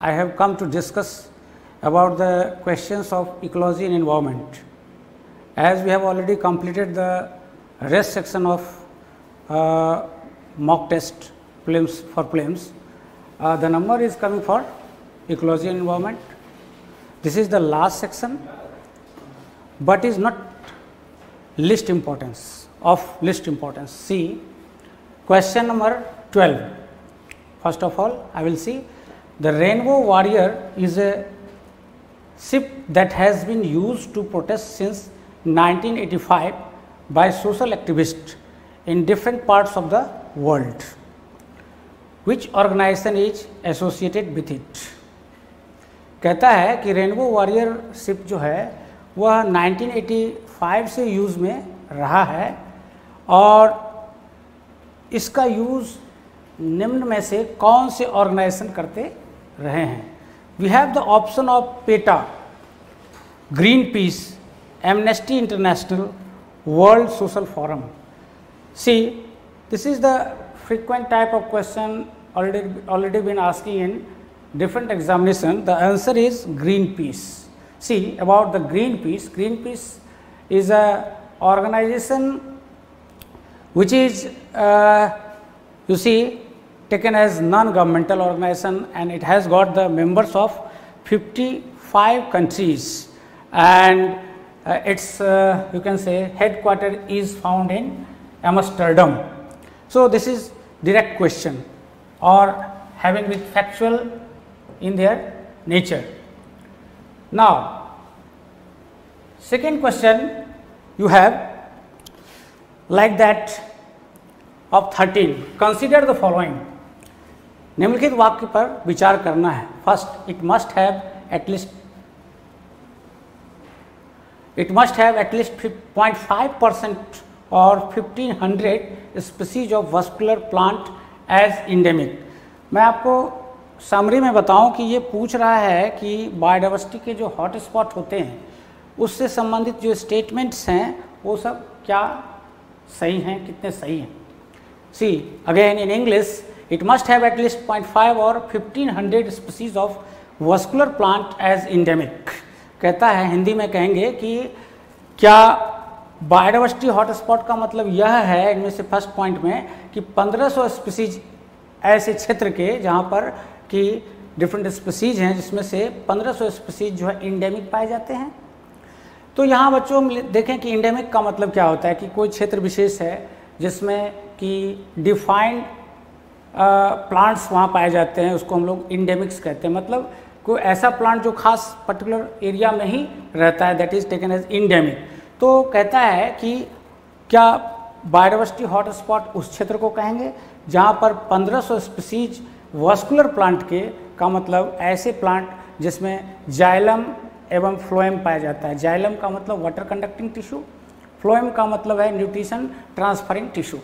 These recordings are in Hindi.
I have come to discuss about the questions of ecology and environment. As we have already completed the rest section of mock test prelims, the number is coming for ecology and environment. This is the last section, but is not least importance. See question number 12. First of all, I will see the Rainbow Warrior is a ship that has been used to protest since 1985 by social activists in different parts of the world. Which organization is associated with it? कहता है कि रेनबो वॉरियर शिप जो है वह 1985 से यूज़ में रहा है और इसका यूज़ निम्न में से कौन से ऑर्गेनाइजेशन करते रहे हैं? We have the option of PETA, Greenpeace, Amnesty International, world social forum. See this is the frequent type of question already been asking in different examination. The answer is Greenpeace. See about the Greenpeace. Greenpeace is a organization which is you see taken as non-governmental organization, and it has got the members of 55 countries, and its you can say headquarter is found in Amsterdam. So this is direct question or having with factual in their nature. Now second question you have like that of 13. Consider the following. निम्नलिखित वाक्य पर विचार करना है. First, it must have at least 0.5% और 1500 species of vascular plant as endemic. मैं आपको समरी में बताऊं कि ये पूछ रहा है कि बायोडाइवर्सिटी के जो हॉट स्पॉट होते हैं उससे संबंधित जो स्टेटमेंट्स हैं वो सब क्या सही हैं, कितने सही हैं. See again in English, it must have at least 0.5 or 1500 species of vascular plant as endemic. कहता है, हिंदी में कहेंगे कि क्या बायोडाइवर्सिटी हॉटस्पॉट का मतलब यह है इनमें से फर्स्ट पॉइंट में कि 1500 स्पीसीज ऐसे क्षेत्र के जहाँ पर कि डिफरेंट स्पीसीज हैं जिसमें से 1500 स्पीसीज जो है इंडेमिक पाए जाते हैं. तो यहाँ बच्चों देखें कि इंडेमिक का मतलब क्या होता है कि कोई क्षेत्र विशेष है जिसमें कि डिफाइंड प्लांट्स वहाँ पाए जाते हैं, उसको हम लोग इंडेमिक्स कहते हैं. मतलब कोई ऐसा प्लांट जो खास पर्टिकुलर एरिया में ही रहता है, that is taken as endemic. तो कहता है कि क्या बायोडाइवर्सिटी हॉटस्पॉट उस क्षेत्र को कहेंगे जहाँ पर 1500 स्पीसीज वस्कुलर प्लांट के का मतलब ऐसे प्लांट जिसमें जाइलम एवं फ्लोएम पाया जाता है. जाइलम का मतलब वाटर कंडक्टिंग टिश्यू, फ्लोएम का मतलब है न्यूट्रिशन ट्रांसफरिंग टिश्यू.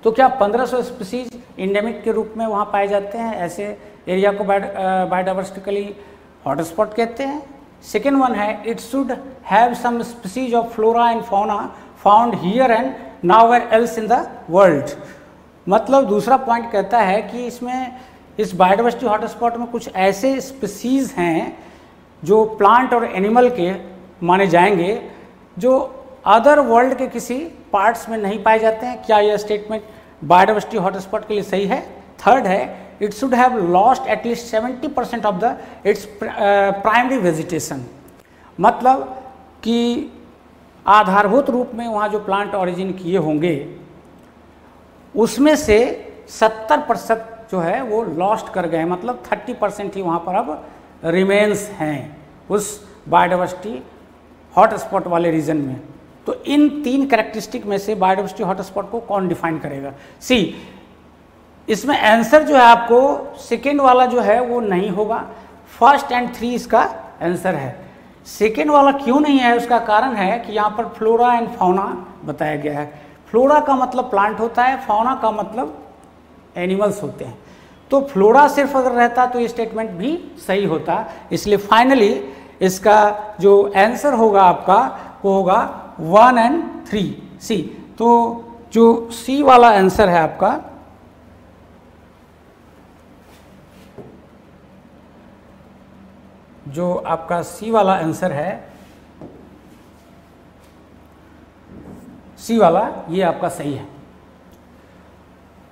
तो क्या 1500 स्पीसीज इंडेमिक के रूप में वहाँ पाए जाते हैं, ऐसे एरिया को बायोडाइवर्सिटिकली हॉटस्पॉट कहते हैं. सेकेंड वन है, it should have some species of flora and fauna found here and nowhere else in the world. मतलब दूसरा पॉइंट कहता है कि इसमें इस बायोडाइवर्सिटी हॉटस्पॉट में कुछ ऐसे स्पीसीज हैं जो प्लांट और एनिमल के माने जाएंगे जो अदर वर्ल्ड के किसी पार्ट्स में नहीं पाए जाते हैं. क्या यह स्टेटमेंट बायोडाइवर्सिटी हॉटस्पॉट के लिए सही है? थर्ड है, it should have lost at least 70% of the its primary vegetation. मतलब कि आधारभूत रूप में वहाँ जो प्लांट ओरिजिन किए होंगे उसमें से 70% जो है वो लॉस्ट कर गए. मतलब 30% ही वहाँ पर अब रिमेन्स हैं उस बायोडाइवर्सिटी हॉटस्पॉट वाले रीजन में. तो इन तीन कैरेक्टरिस्टिक में से बायोडाइवर्सिटी हॉटस्पॉट को कौन डिफाइन करेगा? सी इसमें आंसर जो है आपको सेकेंड वाला जो है वो नहीं होगा. फर्स्ट एंड 3 इसका आंसर है. सेकेंड वाला क्यों नहीं है उसका कारण है कि यहाँ पर फ्लोरा एंड फौना बताया गया है. फ्लोरा का मतलब प्लांट होता है, फौना का मतलब एनिमल्स होते हैं. तो फ्लोरा सिर्फ अगर रहता तो ये स्टेटमेंट भी सही होता. इसलिए फाइनली इसका जो आंसर होगा आपका वो होगा 1 and 3 सी. तो जो सी वाला आंसर है आपका जो आपका सी वाला आंसर है, सी वाला, ये आपका सही है।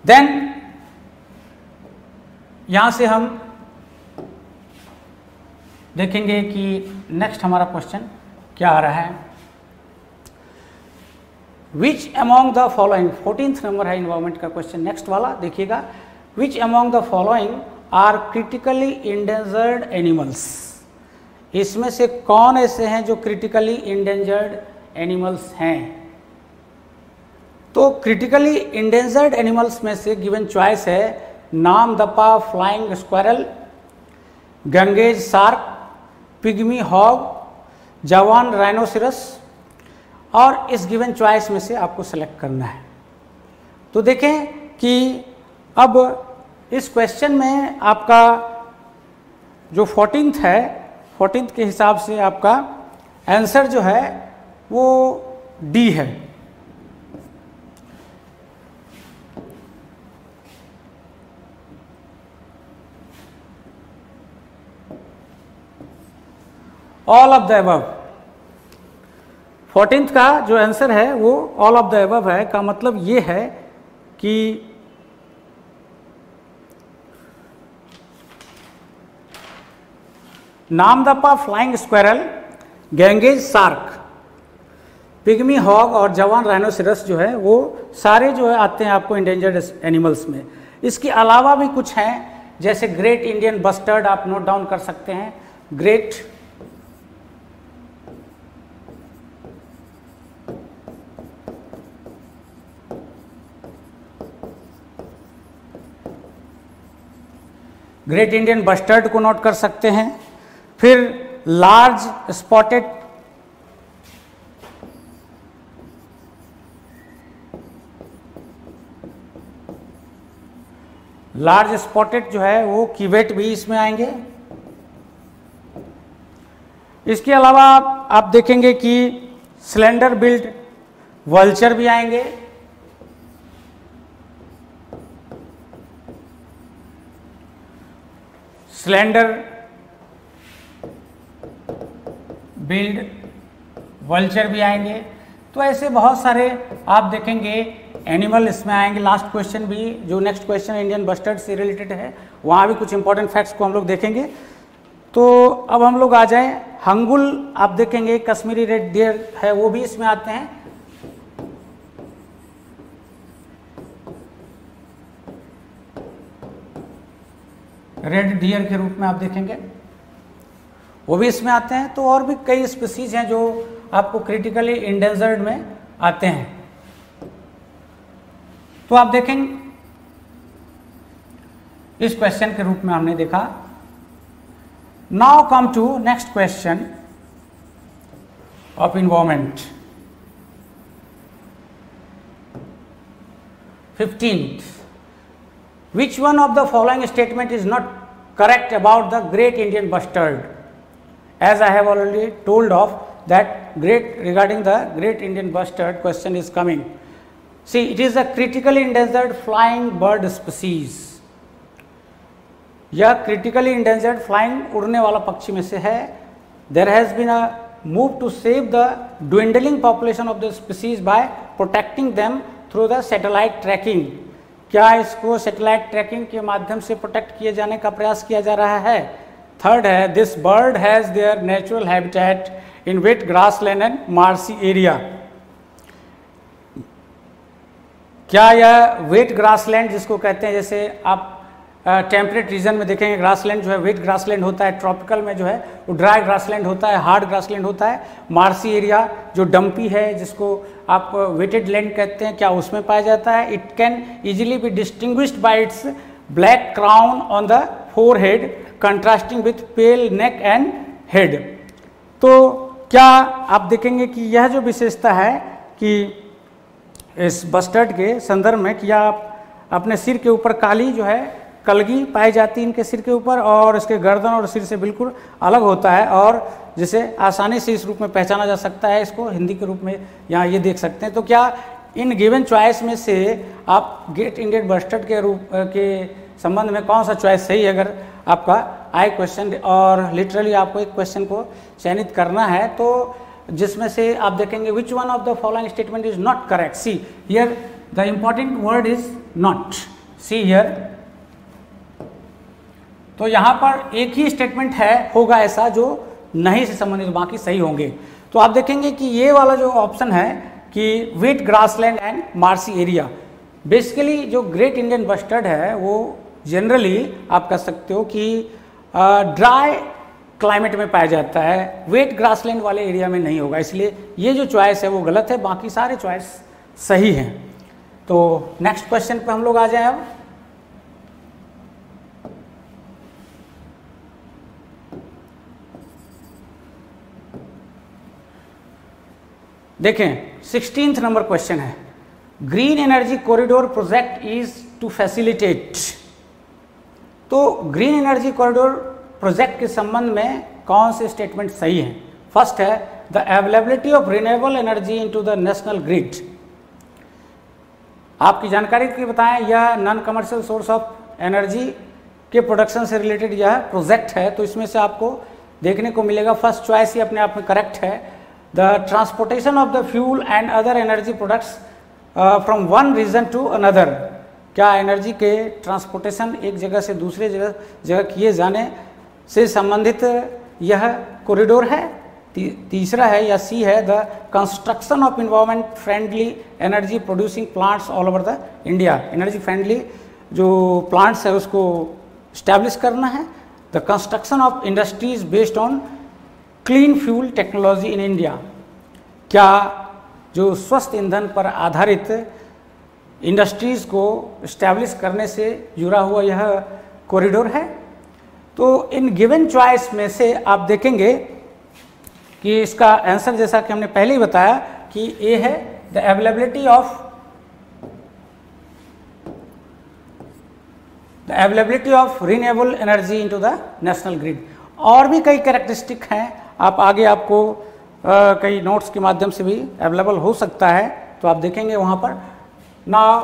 देन यहां से हम देखेंगे कि नेक्स्ट हमारा क्वेश्चन क्या आ रहा है। Which among the following, 14th number है इन्वायरमेंट का क्वेश्चन, नेक्स्ट वाला देखिएगा। Which among the following are critically endangered animals, इसमें से कौन ऐसे हैं जो क्रिटिकली इंडेंजर्ड एनिमल्स हैं। तो क्रिटिकली इंडेंजर्ड एनिमल्स में से गिवन चॉइस है Namdapha flying squirrel, Ganges shark, pygmy hog, Javan rhinoceros, और इस गिवन चॉइस में से आपको सेलेक्ट करना है। तो देखें कि अब इस क्वेश्चन में आपका जो 14th है, 14th के हिसाब से आपका आंसर जो है वो डी है। All of the above, 14th का जो आंसर है वो ऑल ऑफ द अबव है। का मतलब ये है कि Namdapha flying squirrel, Ganges shark, pygmy hog और जवान राइनोसिरस जो है वो सारे जो है आते हैं आपको इंडेंजर्ड एनिमल्स में। इसके अलावा भी कुछ हैं, जैसे ग्रेट इंडियन बस्टर्ड आप नोट डाउन कर सकते हैं। ग्रेट इंडियन बस्टर्ड को नोट कर सकते हैं। फिर लार्ज स्पॉटेड जो है वो कीवेट भी इसमें आएंगे। इसके अलावा आप देखेंगे कि स्लेंडर बिल्ड वल्चर भी आएंगे। स्लेंडर बिल्ड वल्चर भी आएंगे। तो ऐसे बहुत सारे आप देखेंगे एनिमल इसमें आएंगे। लास्ट क्वेश्चन भी जो नेक्स्ट क्वेश्चन इंडियन बस्टर्ड से रिलेटेड है, वहाँ भी कुछ इंपॉर्टेंट फैक्ट्स को हम लोग देखेंगे। तो अब हम लोग आ जाएं, हंगुल आप देखेंगे, कश्मीरी रेड डियर है वो भी इसमें आते हैं। रेड डियर के रूप में आप देखेंगे वो भी इसमें आते हैं। तो और भी कई स्पीसीज हैं जो आपको क्रिटिकली इंडेंजर्ड में आते हैं। तो आप देखेंगे इस क्वेश्चन के रूप में हमने देखा। Now come to next question of environment. 15th, which one of the following statement is not correct about the great Indian bustard? As I have already told of that regarding the great Indian bustard question is coming. See, it is a critically endangered flying bird species. यह critically endangered flying उड़ने वाला पक्षी में से है। There has been a move to save the dwindling population of the species by protecting them through the satellite tracking. क्या इसको सैटेलाइट ट्रैकिंग के माध्यम से प्रोटेक्ट किए जाने का प्रयास किया जा रहा है। थर्ड है, this bird has their natural habitat in wet grassland and marshy area. क्या यह वेट ग्रासलैंड जिसको कहते हैं, जैसे आप टेम्परेट रीजन में देखेंगे ग्रासलैंड जो है वेट ग्रासलैंड होता है, ट्रॉपिकल में जो है वो ड्राई ग्रासलैंड होता है, हार्ड ग्रासलैंड होता है। मार्सी एरिया जो डंपी है जिसको आप वेटेड लैंड कहते हैं, क्या उसमें पाया जाता है। It can easily be distinguished by its black crown on the forehead contrasting with pale neck and head. तो क्या आप देखेंगे कि यह जो विशेषता है कि इस बस्टर्ड के संदर्भ में कि आप अपने सिर के ऊपर काली जो है कलगी पाई जाती है इनके सिर के ऊपर, और इसके गर्दन और सिर से बिल्कुल अलग होता है, और जिसे आसानी से इस रूप में पहचाना जा सकता है। इसको हिंदी के रूप में यहाँ ये देख सकते हैं। तो क्या इन गिवन चॉइस में से आप ग्रेट इंडियन बस्टर्ड के रूप के संबंध में कौन सा चॉइस सही है, अगर आपका आई क्वेश्चन, और लिटरली आपको एक क्वेश्चन को चयनित करना है, तो जिसमें से आप देखेंगे which one of the following statement is not correct. See here the important word is not, see here. तो यहाँ पर एक ही स्टेटमेंट है होगा ऐसा जो नहीं से संबंधित, बाकी सही होंगे। तो आप देखेंगे कि ये वाला जो ऑप्शन है कि wet grassland and marshy area, basically जो ग्रेट इंडियन बस्टर्ड है वो जनरली आप कह सकते हो कि ड्राई क्लाइमेट में पाया जाता है, वेट ग्रासलैंड वाले एरिया में नहीं होगा, इसलिए ये जो चॉइस है वो गलत है, बाकी सारे चॉइस सही हैं। तो नेक्स्ट क्वेश्चन पे हम लोग आ जाए। अब देखें 16th नंबर क्वेश्चन है, green energy corridor project is to facilitate. तो ग्रीन एनर्जी कॉरिडोर प्रोजेक्ट के संबंध में कौन से स्टेटमेंट सही हैं? फर्स्ट है the availability of renewable energy into the national grid. आपकी जानकारी के बताएं, यह non commercial source of energy के प्रोडक्शन से रिलेटेड यह प्रोजेक्ट है, तो इसमें से आपको देखने को मिलेगा फर्स्ट चॉइस ही अपने आप में करेक्ट है। The transportation of the fuel and other energy products from one region to another, क्या एनर्जी के ट्रांसपोर्टेशन एक जगह से दूसरे जगह किए जाने से संबंधित यह कॉरिडोर है। तीसरा है या सी है the construction of environment friendly energy producing plants all over the India, energy friendly जो प्लांट्स है उसको स्टैब्लिश करना है। The construction of industries based on clean fuel technology in India, क्या जो स्वस्थ ईंधन पर आधारित इंडस्ट्रीज़ को इस्टेब्लिश करने से जुड़ा हुआ यह कॉरिडोर है। तो इन गिवन चॉइस में से आप देखेंगे कि इसका आंसर जैसा कि हमने पहले ही बताया कि ए है the availability of renewable energy into the national grid. और भी कई कैरेक्टरिस्टिक हैं, आप आगे आपको कई नोट्स के माध्यम से भी अवेलेबल हो सकता है, तो आप देखेंगे वहाँ पर। Now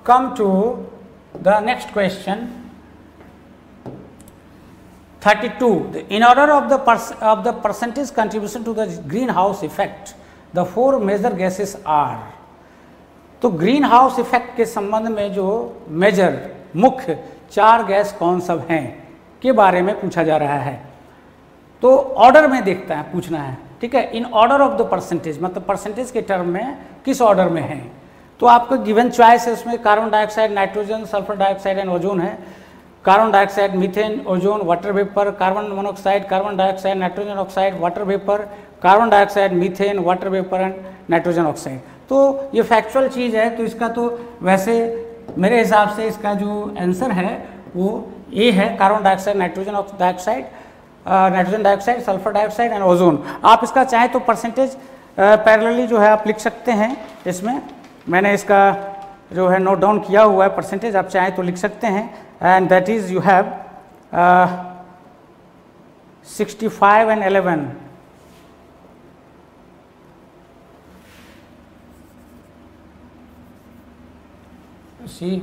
come to the next question 32. In order of the percentage contribution to the greenhouse effect, the four major gases are. तो ग्रीन हाउस इफेक्ट के संबंध में जो मेजर मुख्य चार गैस कौन सब हैं के बारे में पूछा जा रहा है। तो ऑर्डर में देखता है, पूछना है, ठीक है। In order of the percentage, मतलब परसेंटेज के टर्म में किस ऑर्डर में है। तो आपको गिवन चॉइस है, उसमें carbon dioxide, nitrogen, sulphur dioxide and ozone है। Carbon dioxide, methane, ozone, water vapour, carbon monoxide, carbon dioxide, nitrogen oxide, water vapour, carbon dioxide, methane, water vapour and nitrogen oxide. तो ये फैक्चुअल चीज़ है, तो इसका तो वैसे मेरे हिसाब से इसका जो आंसर है वो ए है, carbon dioxide, nitrogen dioxide, nitrogen dioxide, sulphur dioxide and ozone. आप इसका चाहे तो परसेंटेज पैरेलली जो है आप लिख सकते हैं, इसमें मैंने इसका जो है नोट डाउन किया हुआ है परसेंटेज, आप चाहे तो लिख सकते हैं। And that is you have 65 and 11. See,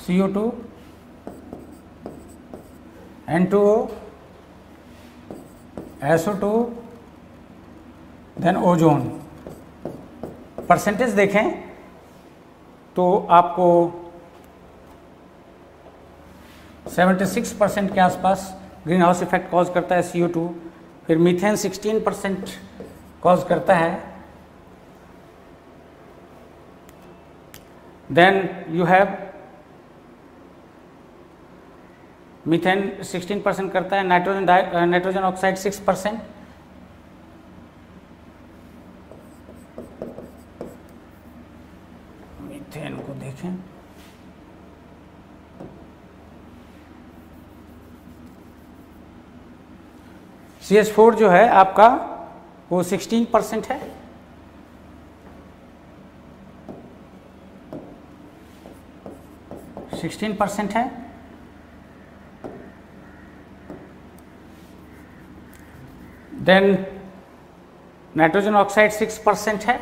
CO2, N2O, SO2, then ozone. Percentage देखें तो आपको 76% के आसपास ग्रीन हाउस इफेक्ट कॉज करता है CO2, फिर मीथेन 16% कॉज करता है, देन यू हैव मीथेन 16% करता है, नाइट्रोजन ऑक्साइड 6%, मीथेन को देखें, CH4 जो है आपका वो 16% है, है। देन नाइट्रोजन ऑक्साइड 6% है,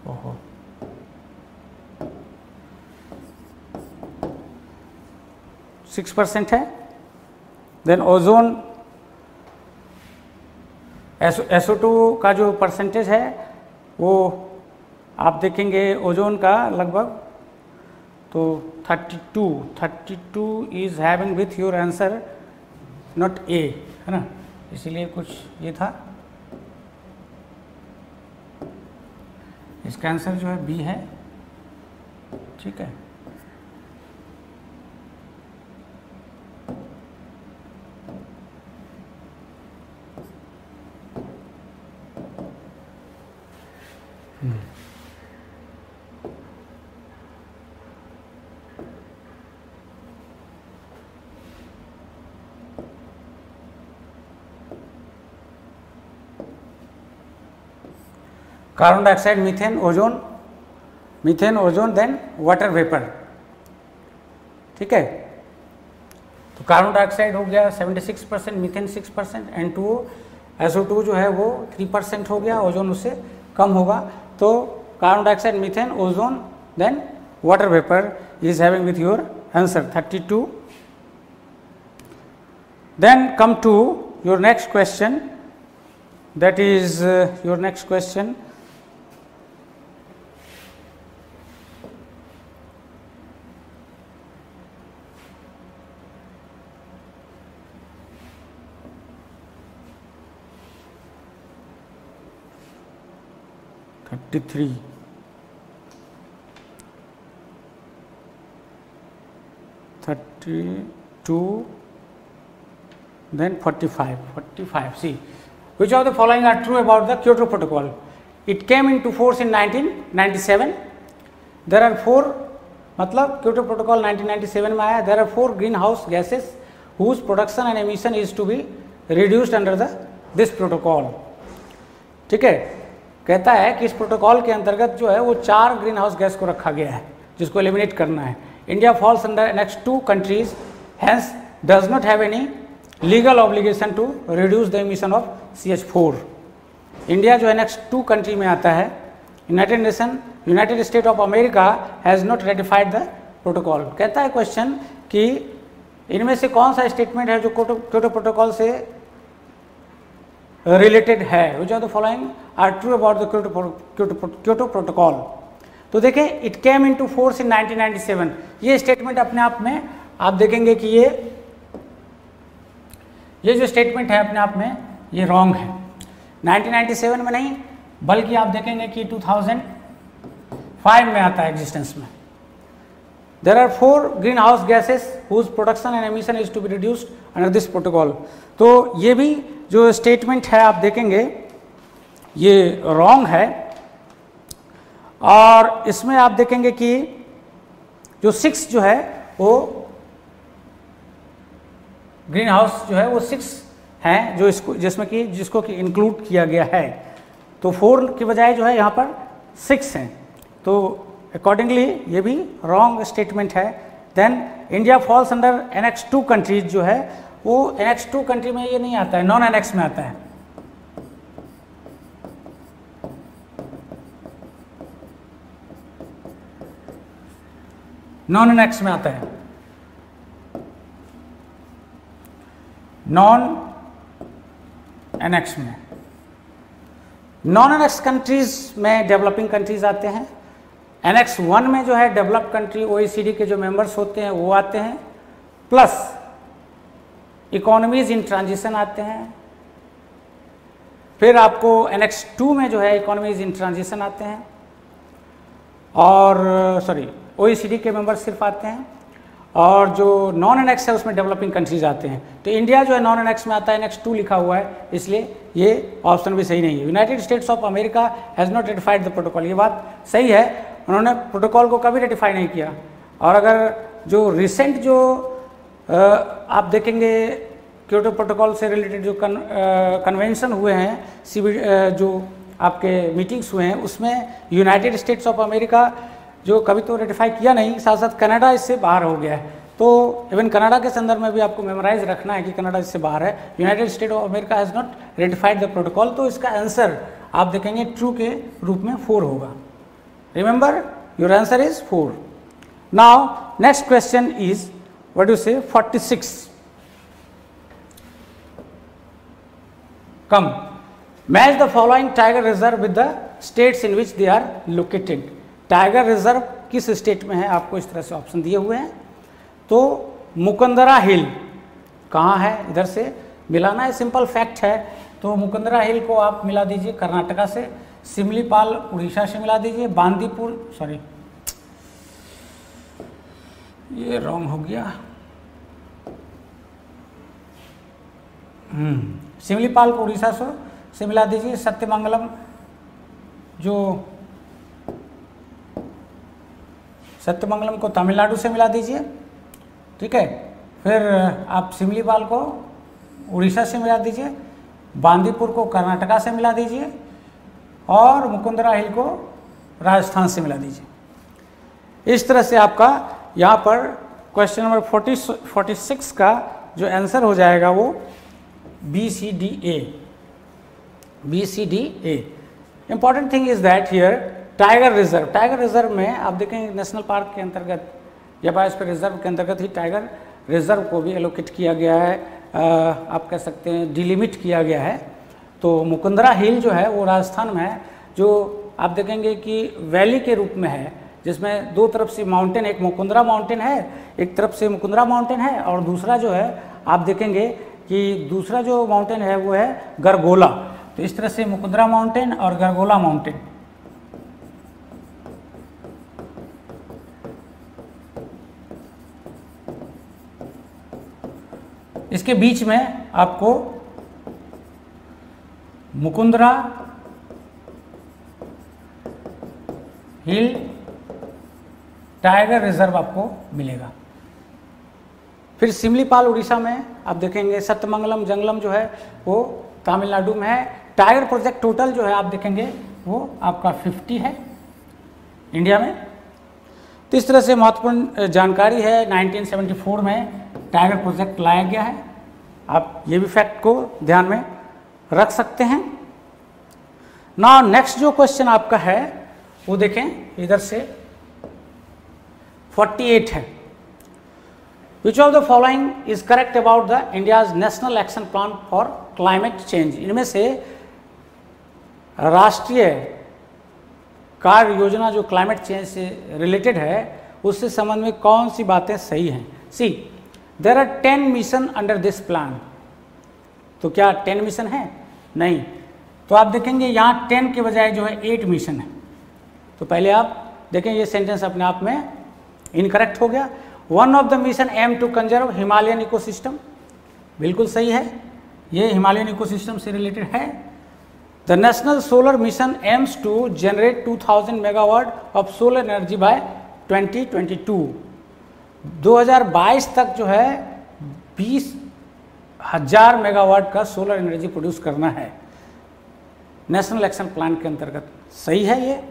ओहो 6% है। देन ओजोन SO2 का जो परसेंटेज है वो आप देखेंगे ओजोन का लगभग तो 32 is having with your answer not a, है ना, इसीलिए कुछ ये था। इसका आंसर जो है बी है, ठीक है। Carbon dioxide, methane, ozone, then water vapour, ठीक है। तो कार्बन डाइऑक्साइड हो गया 76%, मीथेन 6%, N2O, SO2 जो है वो 3% हो गया, ओजोन उससे कम होगा। तो carbon dioxide, methane, ozone, then water vapour is having with your answer 32। Then come to your next question, that is your next question. Three 32, then 45. See, which of the following are true about the Kyoto Protocol? It came into force in 1997. There are 4, मतलब Kyoto Protocol 1997 में आया। There are 4 greenhouse gases whose production and emission is to be reduced under this protocol. ठीक है, कहता है कि इस प्रोटोकॉल के अंतर्गत जो है वो 4 ग्रीन हाउस गैस को रखा गया है जिसको एलिमिनेट करना है। India falls under next 2 countries, hence does not have any legal obligation to reduce the emission of CH4। India जो है नेक्स्ट 2 कंट्री में आता है। United State of America has not ratified the protocol. कहता है क्वेश्चन कि इनमें से कौन सा स्टेटमेंट है जो क्योटो प्रोटोकॉल से रिलेटेड है। Which of the following are true about the Kyoto protocol. तो देखें, it came into force in 1997। ये स्टेटमेंट अपने आप में आप देखेंगे कि ये जो स्टेटमेंट है अपने आप में ये रॉन्ग है। 1997 में नहीं, बल्कि आप देखेंगे कि 2005 में आता है एग्जिस्टेंस में। There are 4 green house gases whose production and emission is to be reduced under this protocol. तो ये भी जो स्टेटमेंट है आप देखेंगे ये रॉन्ग है। और इसमें आप देखेंगे कि जो 6 जो है वो ग्रीन हाउस जो है वो 6 हैं जो जिसको कि इंक्लूड किया गया है। तो 4 की बजाय जो है यहाँ पर 6 हैं। तो अकॉर्डिंगली ये भी रॉन्ग स्टेटमेंट है। Then India falls under annex 2 countries जो है वो एनेक्स 2 कंट्री में ये नहीं आता है, नॉन एनेक्स में आता है। नॉन एनेक्स में आता है, नॉन एनेक्स में। नॉन एनेक्स कंट्रीज में डेवलपिंग कंट्रीज आते हैं। एनेक्स 1 में जो है डेवलप्ड कंट्री OECD के जो मेंबर्स होते हैं वो आते हैं, प्लस इकोनॉमीज इन ट्रांजिशन आते हैं। फिर आपको एनेक्स 2 में जो है इकोनॉमीज इन ट्रांजिशन आते हैं, और OECD के मेंबर्स सिर्फ आते हैं, और जो नॉन एनेक्स है उसमें डेवलपिंग कंट्रीज आते हैं। तो इंडिया जो है नॉन एनेक्स में आता है, एनेक्स 2 लिखा हुआ है, इसलिए ये ऑप्शन भी सही नहीं है। United states of America has not ratified the protocol. ये बात सही है, उन्होंने प्रोटोकॉल को कभी रेटिफाई नहीं किया। और अगर जो रिसेंट जो आप देखेंगे क्योटो प्रोटोकॉल से रिलेटेड जो कन्वेंशन हुए हैं, जो आपके मीटिंग्स हुए हैं, उसमें यूनाइटेड स्टेट्स ऑफ अमेरिका जो कभी तो रेटिफाई किया नहीं, साथ साथ कनाडा इससे बाहर हो गया है। तो इवन कनाडा के संदर्भ में भी आपको मेमोराइज रखना है कि कनाडा इससे बाहर है। United State of America has not ratified the protocol, तो इसका आंसर आप देखेंगे ट्रू के रूप में 4 होगा। Remember your answer is 4। Now next question is what do say 46। Come match the following tiger reserve with the states in which they are located. Tiger reserve किस स्टेट में है, आपको इस तरह से ऑप्शन दिए हुए हैं। तो मुकंदरा हिल कहाँ है, इधर से मिलाना है, सिंपल फैक्ट है। तो मुकंदरा हिल को आप मिला दीजिए कर्नाटका से, सिमलीपाल उड़ीसा से मिला दीजिए, बांदीपुर सॉरी ये रॉन्ग हो गया, सिमलीपाल को उड़ीसा से मिला दीजिए, सत्यमंगलम जो सत्यमंगलम को तमिलनाडु से मिला दीजिए, ठीक है। फिर आप सिमलीपाल को उड़ीसा से मिला दीजिए, बांदीपुर को कर्नाटका से मिला दीजिए और मुकुंदरा हिल को राजस्थान से मिला दीजिए। इस तरह से आपका यहाँ पर क्वेश्चन नंबर 46 का जो आंसर हो जाएगा वो BCDA। Important thing is that here tiger reserve में आप देखेंगे नेशनल पार्क के अंतर्गत या बायोस्फीयर रिजर्व के अंतर्गत ही टाइगर रिजर्व को भी एलोकेट किया गया है, आप कह सकते हैं डिलिमिट किया गया है। तो मुकुंदरा हिल जो है वो राजस्थान में है, जो आप देखेंगे कि वैली के रूप में है, जिसमें दो तरफ से माउंटेन, एक मुकुंदरा माउंटेन है, एक तरफ से मुकुंदरा माउंटेन है और दूसरा जो है आप देखेंगे कि दूसरा जो माउंटेन है वो है गरगोला। तो इस तरह से मुकुंदरा माउंटेन और गरगोला माउंटेन, इसके बीच में आपको मुकुंदरा हिल टाइगर रिजर्व आपको मिलेगा। फिर सिमलीपाल उड़ीसा में आप देखेंगे, सत्यमंगलम जंगलम जो है वो तमिलनाडु में है। टाइगर प्रोजेक्ट टोटल जो है आप देखेंगे वो आपका 50 है इंडिया में। तो इस तरह से महत्वपूर्ण जानकारी है। 1974 में टाइगर प्रोजेक्ट लाया गया है, आप ये भी फैक्ट को ध्यान में रख सकते हैं। नाउ नेक्स्ट जो क्वेश्चन आपका है वो देखें इधर से 48 है। Which of the following is correct about the India's national action plan for climate change. इनमें से राष्ट्रीय कार्य योजना जो क्लाइमेट चेंज से रिलेटेड है उससे संबंध में कौन सी बातें सही हैं। See there are 10 mission under this plan. तो क्या 10 मिशन है? नहीं। तो आप देखेंगे यहाँ 10 के बजाय जो है 8 मिशन है। तो पहले आप देखें ये सेंटेंस अपने आप में इनकरेक्ट हो गया। One of the mission aim to conserve Himalayan ecosystem, बिल्कुल सही है, ये हिमालयन इकोसिस्टम से रिलेटेड है। The national solar mission aims to generate 2000 megawatt of solar energy by 2022। 2022 तक जो है 20,000 मेगावाट का सोलर एनर्जी प्रोड्यूस करना है नेशनल एक्शन प्लान के अंतर्गत। सही है ये।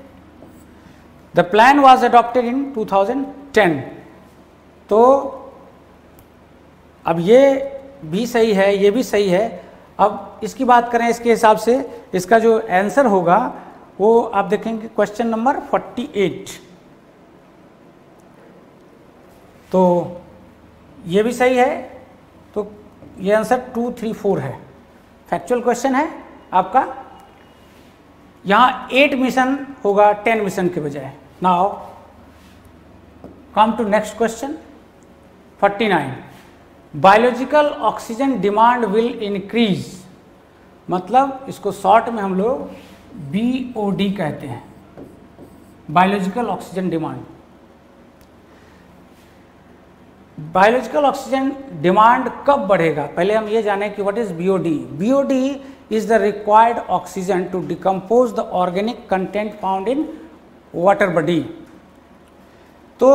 The plan was adopted in 2010। तो अब ये भी सही है, ये भी सही है। अब इसकी बात करें, इसके हिसाब से इसका जो आंसर होगा वो आप देखेंगे क्वेश्चन नंबर 48। तो ये भी सही है। तो ये आंसर 2, 3, 4 है। फैक्चुअल क्वेश्चन है आपका। यहाँ 8 मिशन होगा 10 मिशन के बजाय। Now come to next question 49। Biological oxygen demand will increase, मतलब इसको शॉर्ट में हम लोग BOD कहते हैं, biological oxygen demand. Biological oxygen demand कब बढ़ेगा? पहले हम ये जानें कि what is BOD। BOD is the required oxygen to decompose the organic content found in water body. तो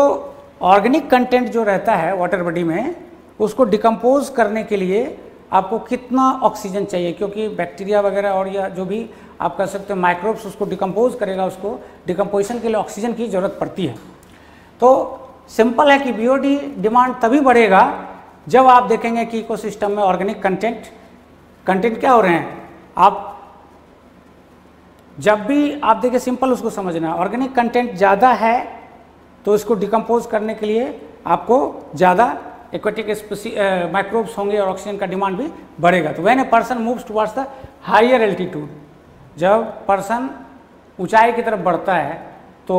ऑर्गेनिक कंटेंट जो रहता है वाटर बॉडी में, उसको डिकम्पोज करने के लिए आपको कितना ऑक्सीजन चाहिए, क्योंकि बैक्टीरिया वगैरह और या जो भी आप कह सकते हैं माइक्रोब्स उसको डिकम्पोज करेगा, उसको डिकम्पोजिशन के लिए ऑक्सीजन की ज़रूरत पड़ती है। तो सिंपल है कि बीओडी डिमांड तभी बढ़ेगा जब आप देखेंगे कि इकोसिस्टम में ऑर्गेनिक कंटेंट क्या हो रहे हैं। आप जब भी आप देखिए, सिंपल उसको समझना है, ऑर्गेनिक कंटेंट ज़्यादा है तो इसको डिकम्पोज करने के लिए आपको ज़्यादा एक्वेटिक माइक्रोब्स होंगे और ऑक्सीजन का डिमांड भी बढ़ेगा। तो when a person moves towards the higher altitude, जब पर्सन ऊंचाई की तरफ बढ़ता है तो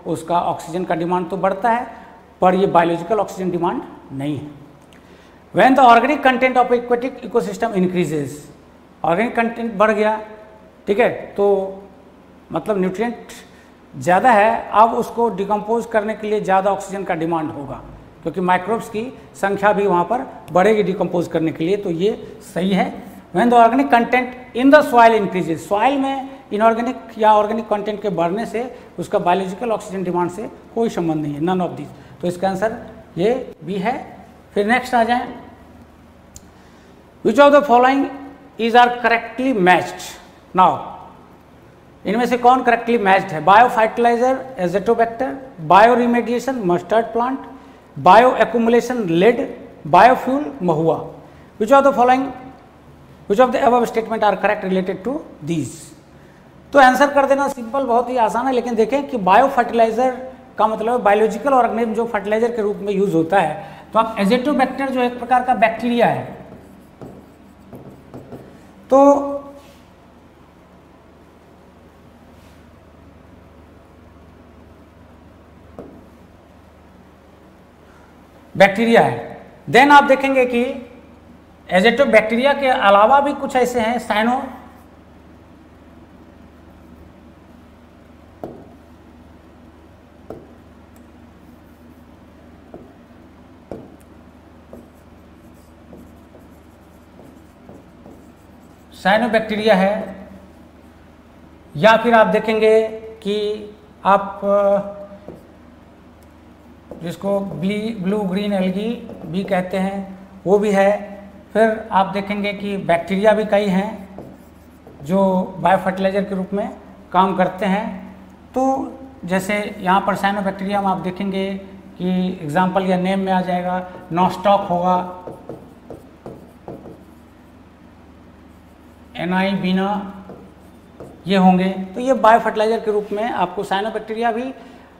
उसका ऑक्सीजन का डिमांड तो बढ़ता है, पर ये बायोलॉजिकल ऑक्सीजन डिमांड नहीं है। When the organic content of aquatic ecosystem increases, organic content बढ़ गया, ठीक है, तो मतलब न्यूट्रिएंट ज़्यादा है, अब उसको डिकम्पोज करने के लिए ज़्यादा ऑक्सीजन का डिमांड होगा, क्योंकि माइक्रोब्स की संख्या भी वहाँ पर बढ़ेगी डिकम्पोज करने के लिए, तो ये सही है। When the organic content in the soil increases, soil में इनऑर्गेनिक या ऑर्गेनिक कंटेंट के बढ़ने से उसका बायोलॉजिकल ऑक्सीजन डिमांड से कोई संबंध नहीं है, नन ऑफ दिस। तो इसका आंसर ये भी है। फिर नेक्स्ट आ जाए, which of the following is are correctly matched. Now इनमें से कौन करेक्टली मैच्ड है? Biofertiliser azotobacter, bioremediation mustard plant, bioaccumulation lead, biofuel mahua. Which of the following, which of the above statement are correct related to these. तो आंसर कर देना सिंपल, बहुत ही आसान है, लेकिन देखें कि बायो फर्टिलाइजर का मतलब बायोलॉजिकल ऑर्गेनिज्म जो फर्टिलाइजर के रूप में यूज होता है। तो अब एजेटोबैक्टर जो एक प्रकार का बैक्टीरिया है, तो बैक्टीरिया है। देन आप देखेंगे कि एजेटोबैक्टीरिया के अलावा भी कुछ ऐसे हैं, साइनोबैक्टीरिया है, या फिर आप देखेंगे कि आप जिसको ब्लू ग्रीन एल्गी भी कहते हैं वो भी है। फिर आप देखेंगे कि बैक्टीरिया भी कई हैं जो बायो फर्टिलाइजर के रूप में काम करते हैं। तो जैसे यहाँ पर साइनोबैक्टीरिया में आप देखेंगे कि एग्जाम्पल या नेम में आ जाएगा, नॉस्टॉक होगा, एनाई बीना, ये होंगे। तो ये बायो फर्टिलाइजर के रूप में आपको साइनोबैक्टीरिया भी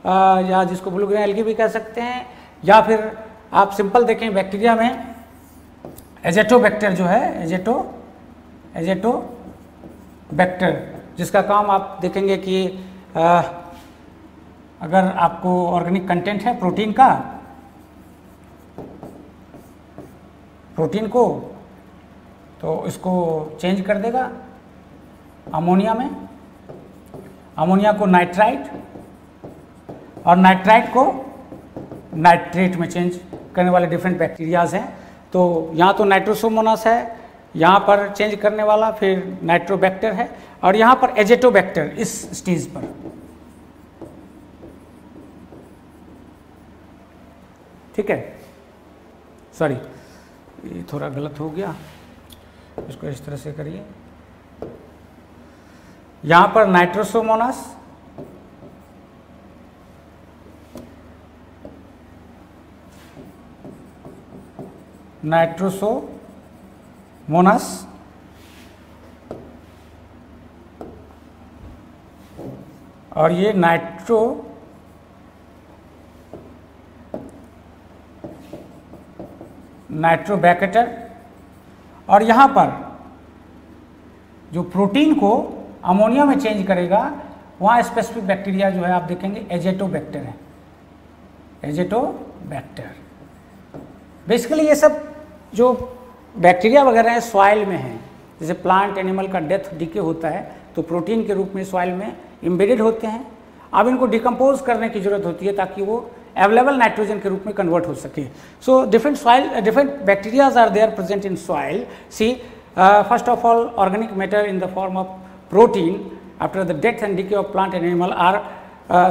या जिसको ब्लू ग्रीन एल्गी भी कह सकते हैं, या फिर आप सिंपल देखें बैक्टीरिया में एजेटोबैक्टर जो है, एजेटोबैक्टर जिसका काम आप देखेंगे कि अगर आपको ऑर्गेनिक कंटेंट है प्रोटीन का, प्रोटीन को, तो इसको चेंज कर देगा अमोनिया में, अमोनिया को नाइट्राइट और नाइट्राइट को नाइट्रेट में चेंज करने वाले डिफरेंट बैक्टीरियाज हैं। तो यहाँ तो नाइट्रोसोमोनास है, यहाँ पर चेंज करने वाला, फिर नाइट्रोबैक्टर है, और यहाँ पर एजेटोबैक्टर इस स्टेज पर। ठीक है, सॉरी ये थोड़ा गलत हो गया, इसको इस तरह से करिए। यहाँ पर नाइट्रोसोमोनास, नाइट्रोसोमोनास और ये नाइट्रोबैक्टर, और यहाँ पर जो प्रोटीन को अमोनिया में चेंज करेगा वहाँ स्पेसिफिक बैक्टीरिया जो है आप देखेंगे एजेटोबैक्टर है, एजेटोबैक्टर। बेसिकली ये सब जो बैक्टीरिया वगैरह है सॉइल में है, जैसे प्लांट एनिमल का डेथ डीके होता है तो प्रोटीन के रूप में सॉइल में एम्बेडेड होते हैं। अब इनको डिकम्पोज करने की जरूरत होती है ताकि वो अवेलेबल नाइट्रोजन के रूप में कन्वर्ट हो सके। So different bacterias are there present in soil. See first of all organic matter in the form of protein after the death and decay of plant and animal are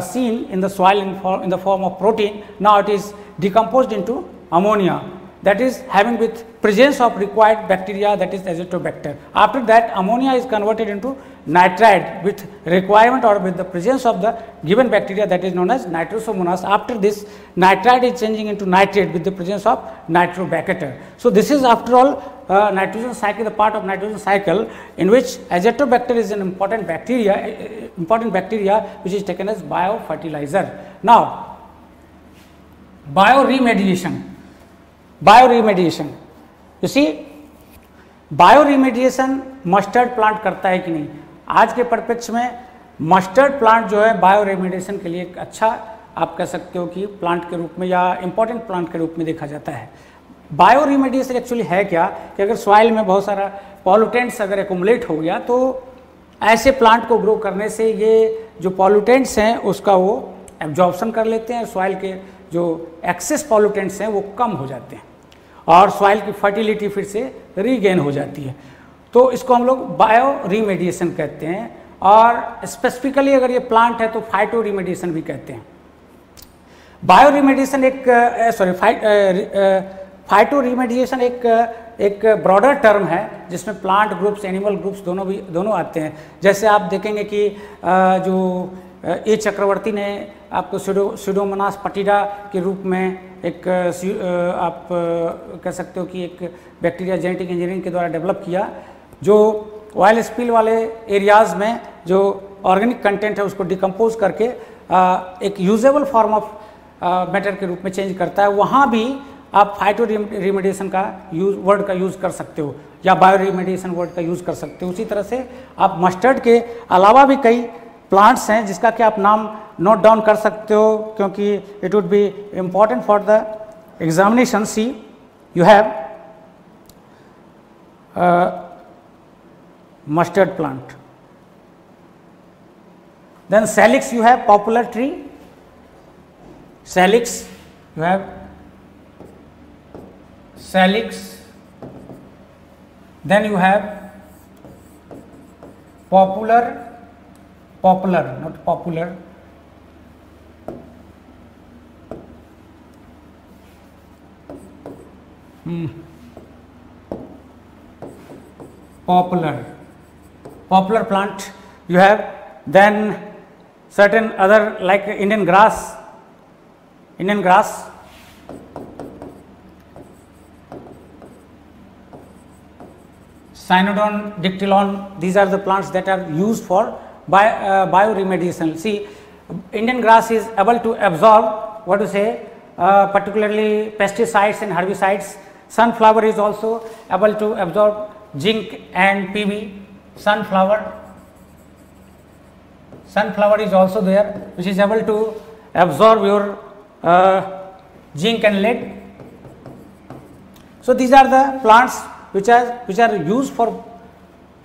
seen in the soil in the form of protein. Now it is decomposed into ammonia. that is having with presence of required bacteria, that is Azotobacter. After that, ammonia is converted into nitrite with requirement or with the presence of the given bacteria, that is known as Nitrosomonas. After this, nitrite is changing into nitrate with the presence of Nitrobacter. So this is after all nitrogen cycle, the part of nitrogen cycle in which Azotobacter is an important bacteria which is taken as biofertilizer. Now, bioremediation. You see, bioremediation mustard plant करता है कि नहीं? आज के परिप्रेक्ष्य में मस्टर्ड प्लांट जो है बायोरिमेडिएशन के लिए एक अच्छा, आप कह सकते हो कि प्लांट के रूप में या इंपॉर्टेंट प्लांट के रूप में देखा जाता है। बायोरिमेडिएशन एक्चुअली है क्या कि अगर सॉइल में बहुत सारा पॉल्यूटेंट्स अगर एकुमुलेट हो गया तो ऐसे प्लांट को ग्रो करने से ये जो पॉल्यूटेंट्स हैं उसका वो एब्जॉर्प्शन कर लेते हैं, सॉइल के जो एक्सेस पॉल्यूटेंट्स हैं वो कम हो जाते हैं और सॉइल की फर्टिलिटी फिर से रीगेन हो जाती है। तो इसको हम लोग बायो रिमेडिएशन कहते हैं और स्पेसिफिकली अगर ये प्लांट है तो फाइटो रिमेडिएशन भी कहते हैं। बायो रिमेडिएशन फाइटो रिमेडिएशन एक ब्रॉडर टर्म है जिसमें प्लांट ग्रुप्स, एनिमल ग्रुप्स दोनों आते हैं। जैसे आप देखेंगे कि जो ए चक्रवर्ती ने आपको स्यूडोमोनास पटिडा के रूप में एक आप कह सकते हो कि एक बैक्टीरिया जेनेटिक इंजीनियरिंग के द्वारा डेवलप किया जो ऑयल स्पिल वाले एरियाज़ में जो ऑर्गेनिक कंटेंट है उसको डिकम्पोज करके एक यूजेबल फॉर्म ऑफ मैटर के रूप में चेंज करता है। वहाँ भी आप फाइटो रिमेडिएशन का वर्ड का यूज़ कर सकते हो या बायो रिमेडिएशन वर्ड का यूज़ कर सकते हो। उसी तरह से आप मस्टर्ड के अलावा भी कई प्लांट्स हैं जिसका कि आप नाम नोट डाउन कर सकते हो क्योंकि it would be important for the examination. See you have mustard plant, then salix you have popular tree, salix you have salix, then you have popular not popular, popular plant you have, then certain other like Indian grass, Cynodon, Dictylon, these are the plants that are used for bioremediation. See, Indian grass is able to absorb what to say particularly pesticides and herbicides. Sunflower is also able to absorb zinc and Pb. Sunflower is also there which is able to absorb your zinc and lead. So these are the plants which are used for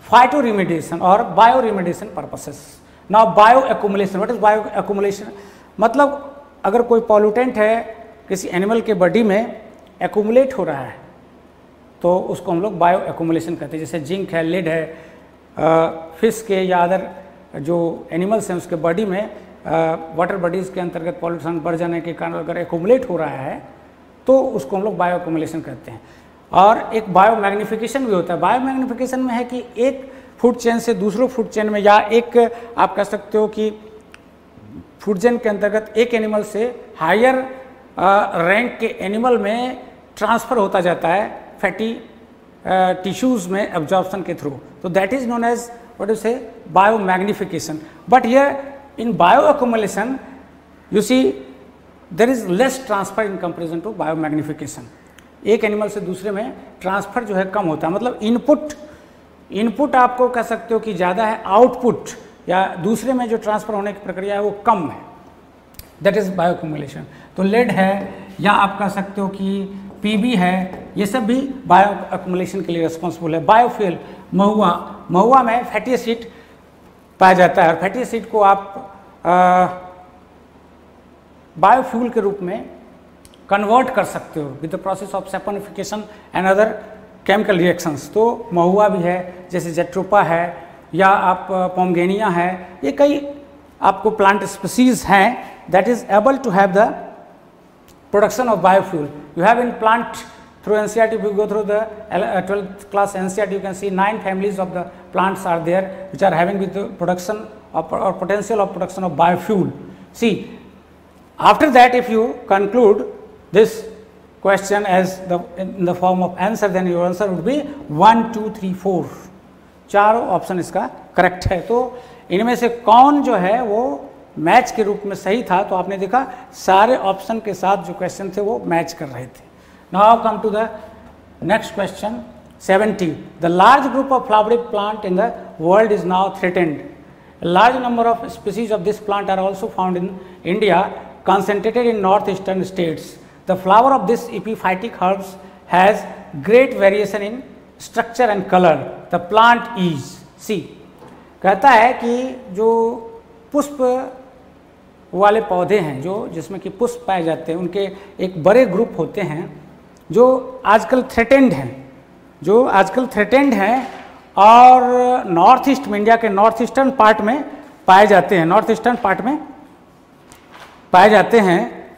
phytoremediation or bioremediation purposes. Now bioaccumulation, what is bioaccumulation? मतलब अगर कोई पॉल्यूटेंट है किसी एनिमल के बॉडी में एक्यूमुलेट हो रहा है तो उसको हम लोग बायो एक्यूमुलेशन कहते हैं। जैसे जिंक है, लेड है, फिश के या अदर जो एनिमल्स हैं उसके बॉडी में वाटर बॉडीज़ के अंतर्गत पॉल्यूशन बढ़ जाने के कारण अगर एक्यूमुलेट हो रहा है तो उसको हम लोग बायो एक्यूमुलेशन कहते हैं। और एक बायो मैग्निफिकेशन भी होता है। बायो मैग्निफिकेशन में है कि एक फूड चेन से दूसरे फूड चेन में या एक आप कह सकते हो कि फूड चेन के अंतर्गत एक एनिमल से हायर रैंक के एनिमल में ट्रांसफ़र होता जाता है फैटी टिश्यूज़ में एब्जॉर्प्शन के थ्रू। तो that is known as what you say biomagnification. But here in bioaccumulation you see there is less transfer in comparison to biomagnification. एक एनिमल से दूसरे में ट्रांसफ़र जो है कम होता है, मतलब इनपुट आपको कह सकते हो कि ज़्यादा है, आउटपुट या दूसरे में जो ट्रांसफ़र होने की प्रक्रिया है वो कम है। That is bio accumulation. तो लेड है या आप कह सकते हो कि पीबी है, ये सब भी बायो एक्यूमुलेशन के लिए रिस्पॉन्सिबल है। बायोफ्यूल, महुआ में फैटी एसिड पाया जाता है और फैटी एसिड को आप बायोफ्यूल के रूप में कन्वर्ट कर सकते हो with the process of saponification and other chemical reactions. तो महुआ भी है, जैसे जेट्रोपा है या आप पोमगेनिया है, ये कई आपको प्लांट स्पीसीज हैं that is able to have the production of biofuel. You have in plant Through NCERT, if you go through the 12th class NCERT, you can see 9 families of the plants are there which are having with the production or potential of production of biofuel. See, after that, if you conclude this question as in the form of answer, then your answer would be 1, 2, 3, 4. चारों ऑप्शन इसका करेक्ट है। तो इनमें से कौन जो है वो मैच के रूप में सही था, तो आपने देखा सारे ऑप्शन के साथ जो क्वेश्चन थे वो मैच कर रहे थे। Now come to the next question 70. The large group of flowering plant in the world is now threatened. Large number of species of this plant are also found in India, concentrated in northeastern states. The flower of this epiphytic herbs has great variation in structure and color. The plant is, see, कहता है कि जो पुष्प वाले पौधे हैं, जो जिसमें कि पुष्प पाए जाते हैं, उनके एक बड़े ग्रुप होते हैं जो आजकल थ्रेटेंड हैं, और नॉर्थ ईस्ट में, इंडिया के नॉर्थ ईस्टर्न पार्ट में पाए जाते हैं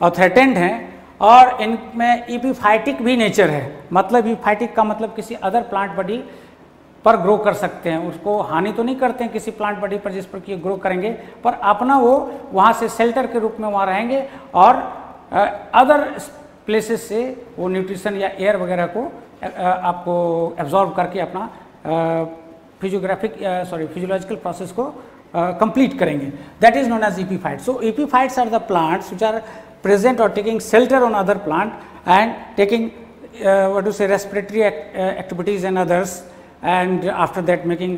और थ्रेटेंड हैं, और इनमें ईपीफाइटिक भी नेचर है। मतलब ईपीफाइटिक का मतलब किसी अदर प्लांट बॉडी पर ग्रो कर सकते हैं, उसको हानि तो नहीं करते हैं किसी प्लांट बॉडी पर जिस पर कि ग्रो करेंगे, पर अपना वो वहाँ से शेल्टर के रूप में वहाँ रहेंगे और अदर प्लेसेस से वो न्यूट्रिशन या एयर वगैरह को आपको एब्जॉर्ब करके अपना फिजियोलॉजिकल प्रोसेस को complete करेंगे. That is known as epiphytes. So epiphytes are the plants which are present or taking shelter on other plant and taking respiratory activities and others, and after that making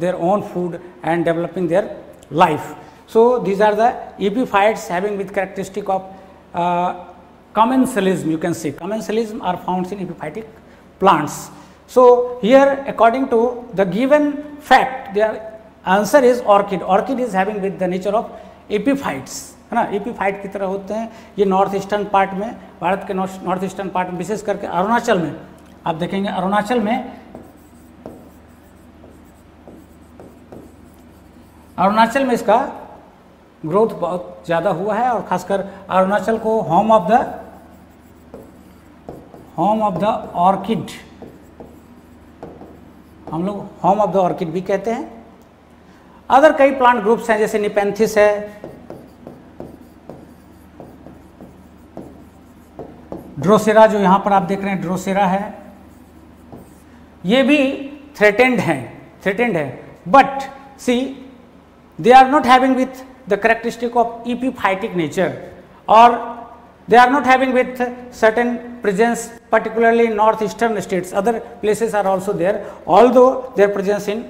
their own food and developing their life. So these are the epiphytes having with characteristic of commensalism. You can see commensalism are found in epiphytic plants. So here according to the given fact, their answer is orchid. Orchid is having with the nature of epiphytes, है ना, एपीफाइट की तरह होते हैं ये नॉर्थ ईस्टर्न पार्ट में, भारत के नॉर्थ ईस्टर्न पार्ट में, विशेष करके अरुणाचल में आप देखेंगे, अरुणाचल में इसका ग्रोथ बहुत ज़्यादा हुआ है, और खासकर अरुणाचल को होम ऑफ द ऑर्किड, हम लोग होम ऑफ द ऑर्किड भी कहते हैं। अदर कई प्लांट ग्रुप्स हैं जैसे निपेंथिस है, ड्रोसेरा जो यहां पर आप देख रहे हैं ड्रोसेरा है, ये भी थ्रेटेंड है, but see they are not having with the characteristic of epiphytic nature, or they are not having with certain presence particularly in northeastern states. Other places are also there, although their presence in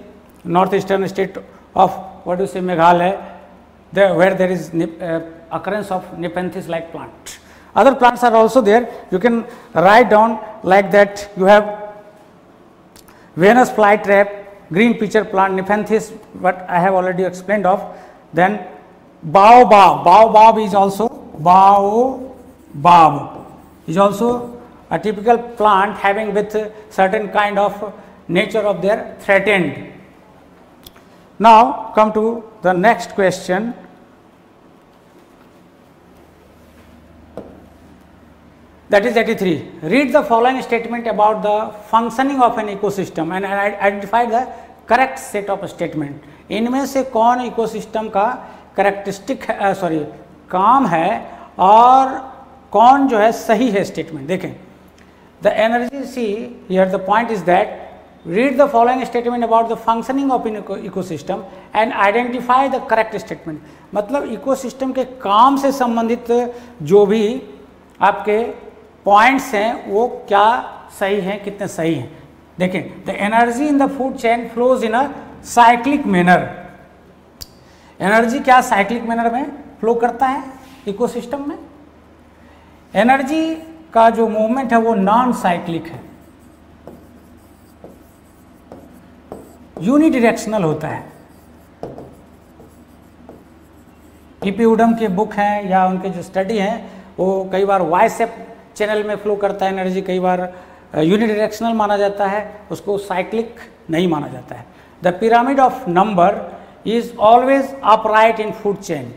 northeastern state of Meghalaya, where there is occurrence of Nepenthes like plant. Other plants are also there. You can write down like that. You have Venus flytrap, green pitcher plant, Nepenthes, what I have already explained of. Then baobab is also a typical plant having with certain kind of nature of their threatened. Now come to the next question. That is 83. Read the following statement about the functioning of an ecosystem and identify the correct set of statement. इनमें से कौन इकोसिस्टम का कैरेक्टरिस्टिक काम है और कौन जो है सही है स्टेटमेंट। देखें, the energy, see here the point is that read the following statement about the functioning of an ecosystem and identify the correct statement. मतलब इकोसिस्टम के काम से संबंधित जो भी आपके पॉइंट्स हैं वो क्या सही हैं, कितने सही हैं। देखें, the energy in the food chain flows in a cyclic manner. Energy क्या साइक्लिक मैनर में फ्लो करता है इकोसिस्टम में? एनर्जी का जो मूवमेंट है वो नॉन साइक्लिक है, यूनिडायरेक्शनल होता है। ईपी उडम के बुक हैं या उनके जो स्टडी हैं वो कई बार वाई शेप चैनल में फ्लो करता है एनर्जी, कई बार यूनिडायरेक्शनल माना जाता है, उसको साइक्लिक नहीं माना जाता है। The pyramid of number is always upright in food chain.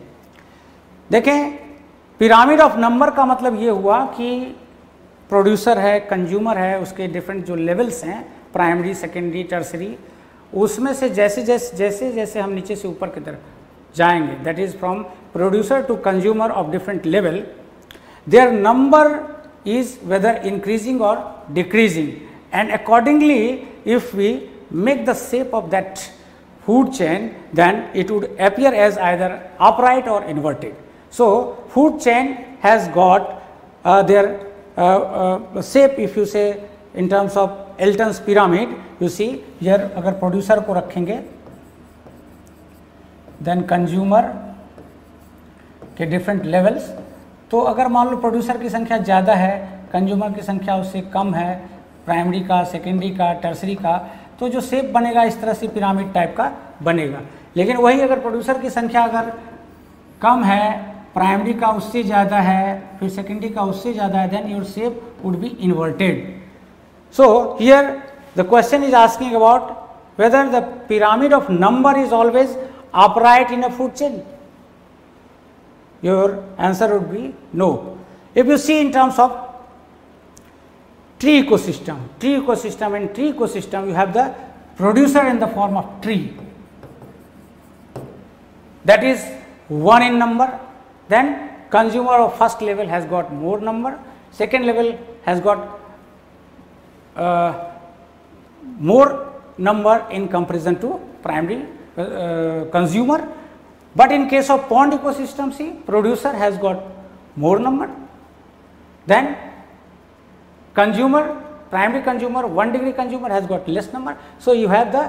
देखें, पिरामिड ऑफ नंबर का मतलब ये हुआ कि प्रोड्यूसर है, कंज्यूमर है, उसके डिफरेंट जो लेवल्स हैं, प्राइमरी, सेकेंडरी, टर्सरी, उसमें से जैसे जैसे हम नीचे से ऊपर की तरफ जाएंगे, that is from producer to consumer of different level, their number is whether increasing or decreasing, and accordingly if we make the shape of that food chain, then it would appear as either upright or inverted. So food chain has got their shape, if you say in terms of Elton's pyramid, you see here अगर प्रोड्यूसर को रखेंगे, then कंज्यूमर के डिफरेंट लेवल्स, तो अगर मान लो प्रोड्यूसर की संख्या ज़्यादा है, कंज्यूमर की संख्या उससे कम है, प्राइमरी का, सेकेंडरी का, टर्सरी का, तो जो शेप बनेगा इस तरह से पिरामिड टाइप का बनेगा। लेकिन वही अगर प्रोड्यूसर की संख्या अगर कम है, प्राइमरी का उससे ज़्यादा है, फिर सेकेंडरी का उससे ज़्यादा है, then your shape would be inverted. So here the question is asking about whether the pyramid of number is always upright in a food chain. Your answer would be no. If you see in terms of tree ecosystem, in tree ecosystem you have the producer in the form of tree, that is 1 in number, then consumer of first level has got more number, second level has got more number in comparison to primary consumer. But in case of pond ecosystem, see, producer has got more number, then consumer, primary consumer, 1 degree consumer has got less number. So you have the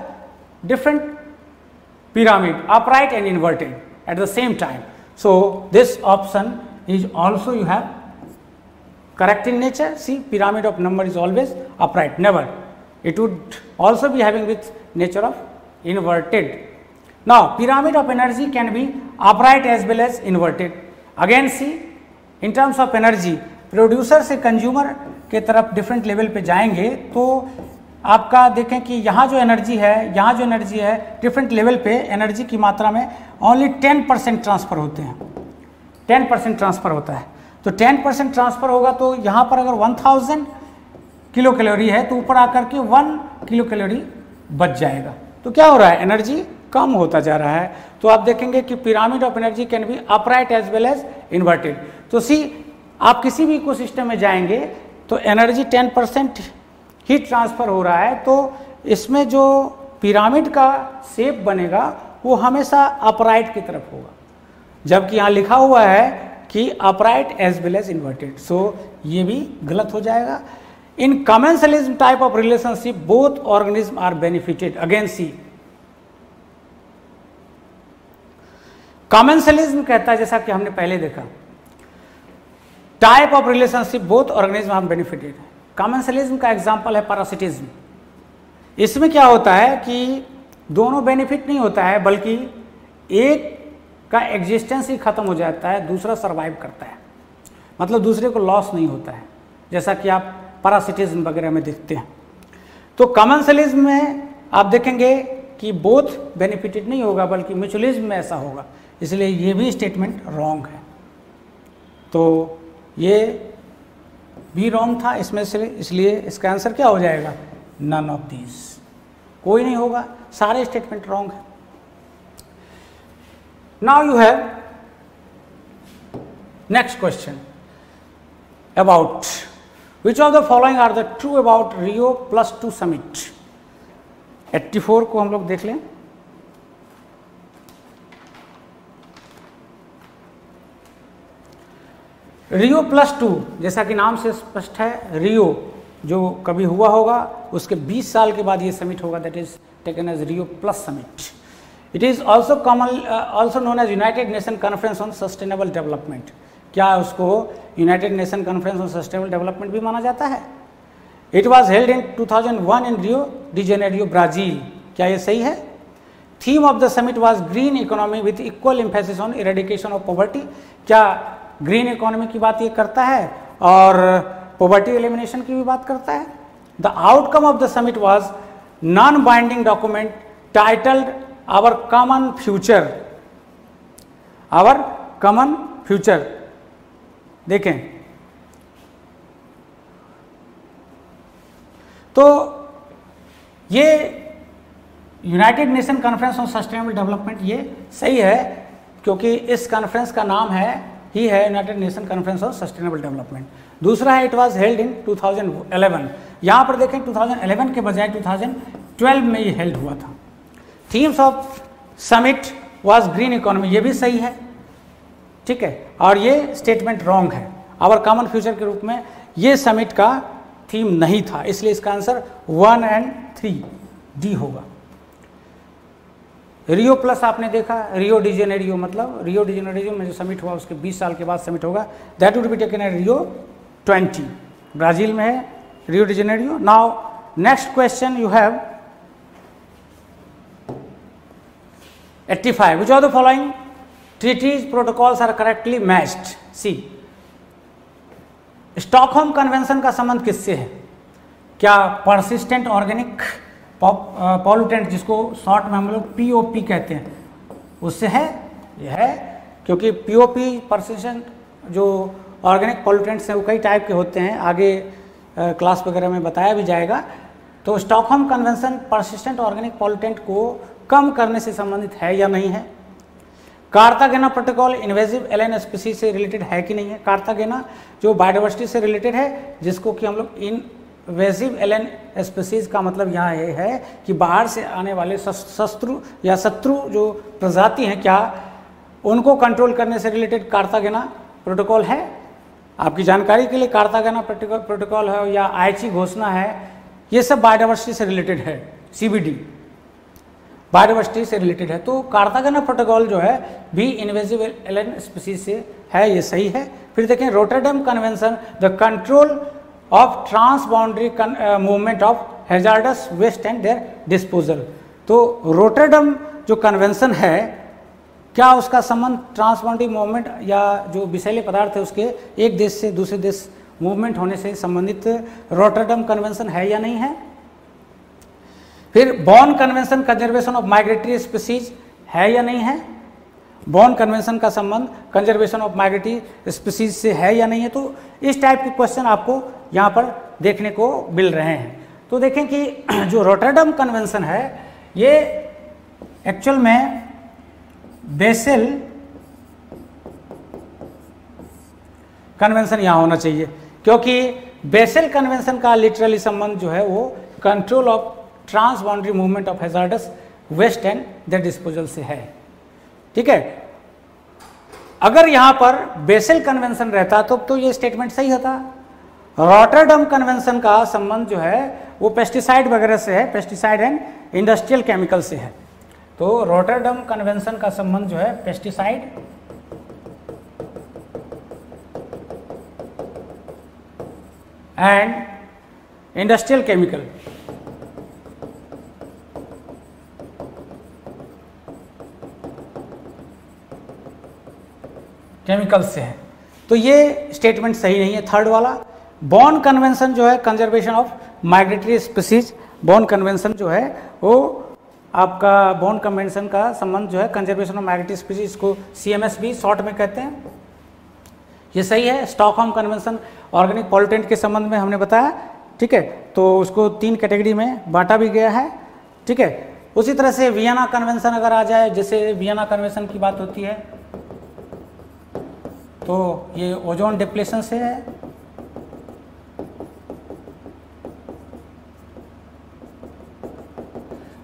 different pyramid, upright and inverted at the same time. So this option is also you have correct in nature. See, pyramid of number is always upright, never. It would also be having with nature of inverted. Now pyramid of energy can be upright as well as inverted. Again see, in terms of energy, producer से कंज्यूमर के तरफ डिफरेंट लेवल पे जाएंगे तो आपका देखें कि यहाँ जो एनर्जी है, यहाँ जो एनर्जी है, डिफरेंट लेवल पे एनर्जी की मात्रा में ओनली 10% ट्रांसफ़र होते हैं, 10% ट्रांसफ़र होता है। तो 10% ट्रांसफ़र होगा तो यहाँ पर अगर 1000 किलो कैलोरी है तो ऊपर आकर के 1 किलो कैलोरी बच जाएगा। तो क्या हो रहा है, एनर्जी कम होता जा रहा है। तो आप देखेंगे कि pyramid of energy can be upright as well as inverted. तो सी, आप किसी भी इकोसिस्टम में जाएंगे तो एनर्जी 10% ही ट्रांसफ़र हो रहा है, तो इसमें जो पिरामिड का शेप बनेगा वो हमेशा अपराइट की तरफ होगा, जबकि यहाँ लिखा हुआ है कि upright as well as inverted. So ये भी गलत हो जाएगा। In commensalism type of relationship both organism are benefited. Again see, commensalism कहता है, जैसा कि हमने पहले देखा, type of relationship both organism are benefited. Commensalism का एग्जांपल है पैरासिटिज्म। इसमें क्या होता है कि दोनों बेनिफिट नहीं होता है, बल्कि एक का एग्जिस्टेंस ही खत्म हो जाता है, दूसरा सर्वाइव करता है, मतलब दूसरे को लॉस नहीं होता है, जैसा कि आप पैरासिटिज्म वगैरह में देखते हैं। तो कमेंसलिज्म में आप देखेंगे कि बोथ बेनिफिटेड नहीं होगा, बल्कि म्यूचुअलिज्म में ऐसा होगा, इसलिए ये भी स्टेटमेंट रॉन्ग है। तो ये भी रॉन्ग था इसमें से, इसलिए इसका आंसर क्या हो जाएगा, नन ऑफ दीज, कोई नहीं होगा, सारे स्टेटमेंट रॉन्ग है। Now you have next question about which of the following are the true about Rio+2 summit. 84 को हम लोग देख लें। Rio+2 जैसा कि नाम से स्पष्ट है, रियो जो कभी हुआ होगा उसके 20 साल के बाद ये समिट होगा, that is taken as Rio+ summit. It is also also known as United Nation conference on sustainable development. क्या उसको United Nation conference on sustainable development भी माना जाता है? It was held in 2001 in Rio de Janeiro, Brazil. क्या ये सही है? Theme of the summit was green economy with equal emphasis on eradication of poverty. क्या ग्रीन इकोनॉमी की बात ये करता है और पॉवर्टी एलिमिनेशन की भी बात करता है? The outcome of the summit was non binding document titled our common future. Our common future, देखें तो ये United Nation conference on sustainable development ये सही है, क्योंकि इस कॉन्फ्रेंस का नाम है United Nation conference on sustainable development. दूसरा है इट वाज हेल्ड इन 2011। यहाँ पर देखें 2011 के बजाय 2012 में ये हेल्ड हुआ था। Themes of summit was green economy, ये भी सही है, ठीक है, और ये स्टेटमेंट रॉन्ग है। आवर कॉमन फ्यूचर के रूप में ये समिट का थीम नहीं था, इसलिए इसका आंसर 1 और 3 डी होगा। रियो प्लस आपने देखा, रियो डी जेनेरियो, मतलब रियो डी जेनेरियो में जो समिट हुआ उसके 20 साल के बाद समिट होगा, that would be taken at Rio 20, Brazil में है Rio de Janeiro. Now next question you have 85, which of the following treaties protocols are correctly matched? See, Stockholm convention का संबंध किससे है? क्या परसिस्टेंट ऑर्गेनिक पॉल्यूटेंट, जिसको शॉर्ट में हम लोग पीओपी कहते हैं, उससे है? यह है, क्योंकि पीओपी परसिस्टेंट जो ऑर्गेनिक पॉल्यूटेंट्स हैं वो कई टाइप के होते हैं, आगे क्लास वगैरह में बताया भी जाएगा। तो Stockholm convention persistent organic pollutant को कम करने से संबंधित है या नहीं है? कार्तागेना प्रोटोकॉल इन्वेजिव एलियन स्पीसीज से रिलेटेड है कि नहीं है? कार्तागेना जो बायोडाइवर्सिटी से रिलेटेड है, जिसको कि हम लोग इन्वेजिव एलियन स्पीसीज का मतलब यहाँ ये है कि बाहर से आने वाले शत्रु जो प्रजाति हैं, क्या उनको कंट्रोल करने से रिलेटेड कार्तागेना प्रोटोकॉल है? आपकी जानकारी के लिए कार्तागेना प्रोटोकॉल है या आईची घोषणा है, ये सब बायोडाइवर्सिटी से रिलेटेड है, सीबीडी बायोडाइवर्सिटी से रिलेटेड है। तो कार्तागेना प्रोटोकॉल जो है भी इन्वेजिव एलियन स्पीसीज से है, ये सही है। फिर देखें Rotterdam convention, the control of transboundary movement of hazardous waste and their disposal. तो रोटरडम जो कन्वेंशन है, क्या उसका संबंध ट्रांस बाउंड्री मूवमेंट या जो विषैले पदार्थ है उसके एक देश से दूसरे देश मूवमेंट होने से संबंधित रोटरडम कन्वेंशन है या नहीं है? फिर बॉन convention conservation of migratory species है या नहीं है? बॉन कन्वेंशन का संबंध कंजर्वेशन ऑफ माइग्रेटरी स्पीसीज से है या नहीं है? तो इस टाइप के क्वेश्चन आपको यहाँ पर देखने को मिल रहे हैं। तो देखें कि जो रोटरडम कन्वेंशन है ये एक्चुअल में बेसेल कन्वेंशन यहाँ होना चाहिए, क्योंकि बेसेल कन्वेंशन का लिटरली संबंध जो है वो control of transboundary movement of hazardous waste and their disposal से है, ठीक है। अगर यहाँ पर बेसेल कन्वेंशन रहता तो ये स्टेटमेंट सही होता। रॉटरडम कन्वेंशन का संबंध जो है वो पेस्टिसाइड वगैरह से है, पेस्टिसाइड एंड इंडस्ट्रियल केमिकल से है। तो रॉटरडम कन्वेंशन का संबंध जो है पेस्टिसाइड एंड इंडस्ट्रियल केमिकल से है। तो ये स्टेटमेंट सही नहीं है, थर्ड वाला। बॉन कन्वेंशन जो है conservation of migratory species, Bon convention जो है वो आपका बॉन कन्वेंशन का संबंध जो है कंजर्वेशन ऑफ माइग्रेटरी स्पीसीज को CMS भी शॉर्ट में कहते हैं, ये सही है। स्टॉकहोम कन्वेंशन ऑर्गेनिक पॉल्यूटेंट के संबंध में हमने बताया, ठीक है, तो उसको 3 कैटेगरी में बांटा भी गया है, ठीक है। उसी तरह से वियना कन्वेंशन अगर आ जाए, जैसे वियना कन्वेंशन की बात होती है तो ये ओजोन डिप्लेशन से है,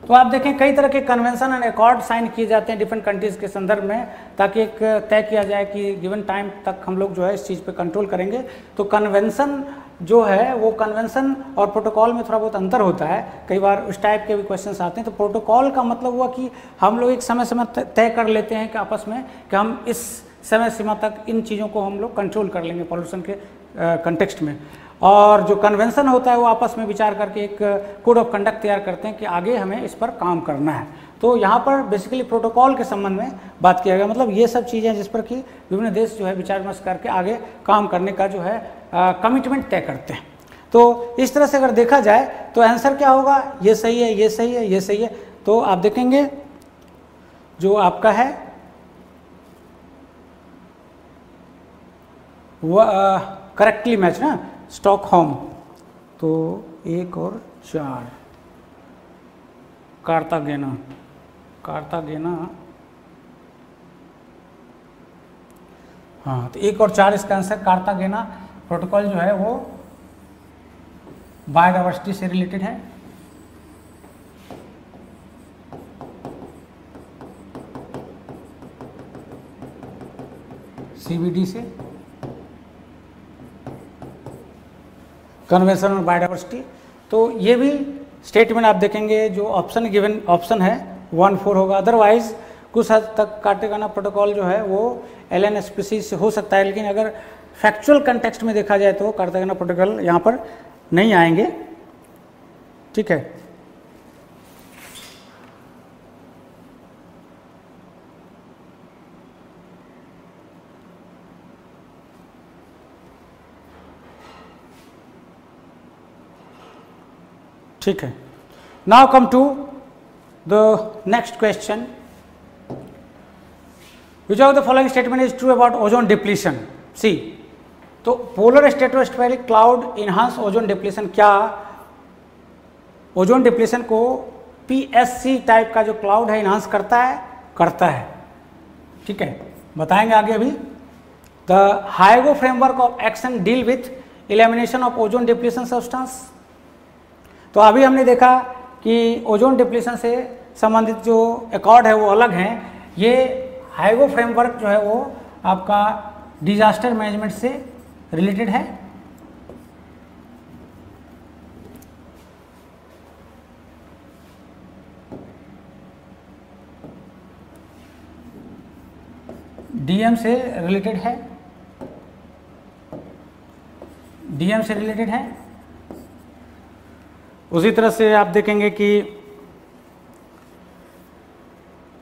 तो आप देखें कई तरह के कन्वेंशन एंड अकॉर्ड साइन किए जाते हैं डिफरेंट कंट्रीज के संदर्भ में, ताकि एक तय किया जाए कि गिवन टाइम तक हम लोग जो है इस चीज़ पे कंट्रोल करेंगे। तो कन्वेंशन जो है वो कन्वेंशन और प्रोटोकॉल में थोड़ा बहुत अंतर होता है, कई बार उस टाइप के भी क्वेश्चंस आते हैं। तो प्रोटोकॉल का मतलब हुआ कि हम लोग एक समय समय तय कर लेते हैं कि आपस में कि हम इस समय सीमा तक इन चीज़ों को हम लोग कंट्रोल कर लेंगे पॉल्यूशन के कंटेक्स्ट में। और जो कन्वेंशन होता है वो आपस में विचार करके एक कोड ऑफ कंडक्ट तैयार करते हैं कि आगे हमें इस पर काम करना है। तो यहाँ पर बेसिकली प्रोटोकॉल के संबंध में बात किया गया, मतलब ये सब चीज़ें जिस पर कि विभिन्न देश जो है विचार विमर्श करके आगे काम करने का जो है कमिटमेंट तय करते हैं। तो इस तरह से अगर देखा जाए तो आंसर क्या होगा, ये सही है, ये सही है, ये सही है। तो आप देखेंगे जो आपका है वह करेक्टली मैच ना स्टॉकहोम, तो 1 और 4 कार्तागेना, कार्तागेना, हाँ, तो 1 और 4 इसका आंसर। कार्तागेना प्रोटोकॉल जो है वो बायोडाइवर्सिटी से रिलेटेड है। CBD से, कन्वेंशन ऑन बायोडाइवर्सिटी। तो ये भी स्टेटमेंट आप देखेंगे जो ऑप्शन गिवन ऑप्शन है 1 4 होगा। अदरवाइज कुछ हद तक कार्तागेना प्रोटोकॉल जो है वो एलन स्पीसीज से हो सकता है, लेकिन अगर फैक्चुअल कंटेक्स्ट में देखा जाए तो कार्तागेना प्रोटोकॉल यहाँ पर नहीं आएंगे। ठीक है, ठीक है। Now come to the next question, which of the following statement is true about ozone depletion. See, तो polar stratospheric cloud enhance ozone depletion, क्या ओजोन डिप्लीशन को PSC टाइप का जो क्लाउड है इनहांस करता है? करता है। ठीक है, बताएंगे आगे। अभी the Hyogo framework of action deal with elimination of ozone depletion substance. तो अभी हमने देखा कि ओजोन डिप्लीशन से संबंधित जो अकॉर्ड है वो अलग हैं। ये हाइगो फ्रेमवर्क जो है वो आपका डिजास्टर मैनेजमेंट से रिलेटेड है। DM से रिलेटेड है, DM से रिलेटेड है। उसी तरह से आप देखेंगे कि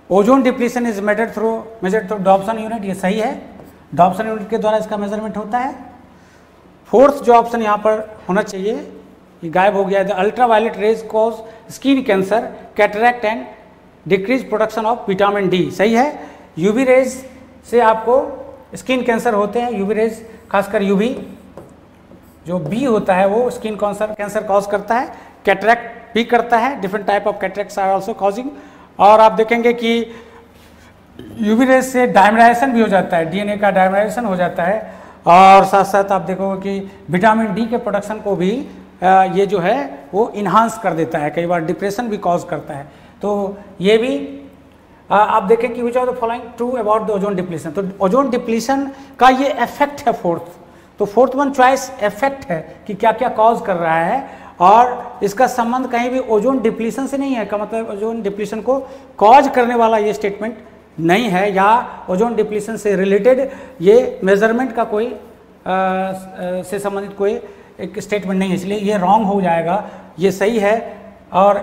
ozone depletion is measured through Dobson unit, ये सही है, डॉप्सन यूनिट के द्वारा इसका मेजरमेंट होता है। फोर्थ जो ऑप्शन यहाँ पर होना चाहिए ये गायब हो गया है। The ultraviolet rays cause skin cancer, cataract and decrease production of vitamin D, सही है। यूवी रेज से आपको स्किन कैंसर होते हैं, यूवी रेज खासकर यूवी जो बी होता है वो स्किन कैंसर कॉज करता है, कैटरैक्ट भी करता है, different type of cataracts are also causing. और आप देखेंगे कि यूवी रेज से डायमराइजेशन भी हो जाता है, डीएनए का डायमराइजेशन हो जाता है, और साथ साथ आप देखोगे कि विटामिन डी के प्रोडक्शन को भी ये जो है वो इन्हांस कर देता है, कई बार डिप्रेशन भी कॉज करता है। तो ये भी आप देखें कि विच of the following true about the ozone depletion. तो ओजोन डिप्लीशन का ये इफेक्ट है फोर्थ, तो फोर्थ वन चॉइस इफेक्ट है कि क्या क्या कॉज कर रहा है, और इसका संबंध कहीं भी ओजोन डिप्लीशन से नहीं है, का मतलब ओजोन डिप्लीशन को कॉज करने वाला ये स्टेटमेंट नहीं है, या ओजोन डिप्लीशन से रिलेटेड ये मेजरमेंट का कोई से संबंधित कोई एक स्टेटमेंट नहीं है, इसलिए ये रॉन्ग हो जाएगा, ये सही है। और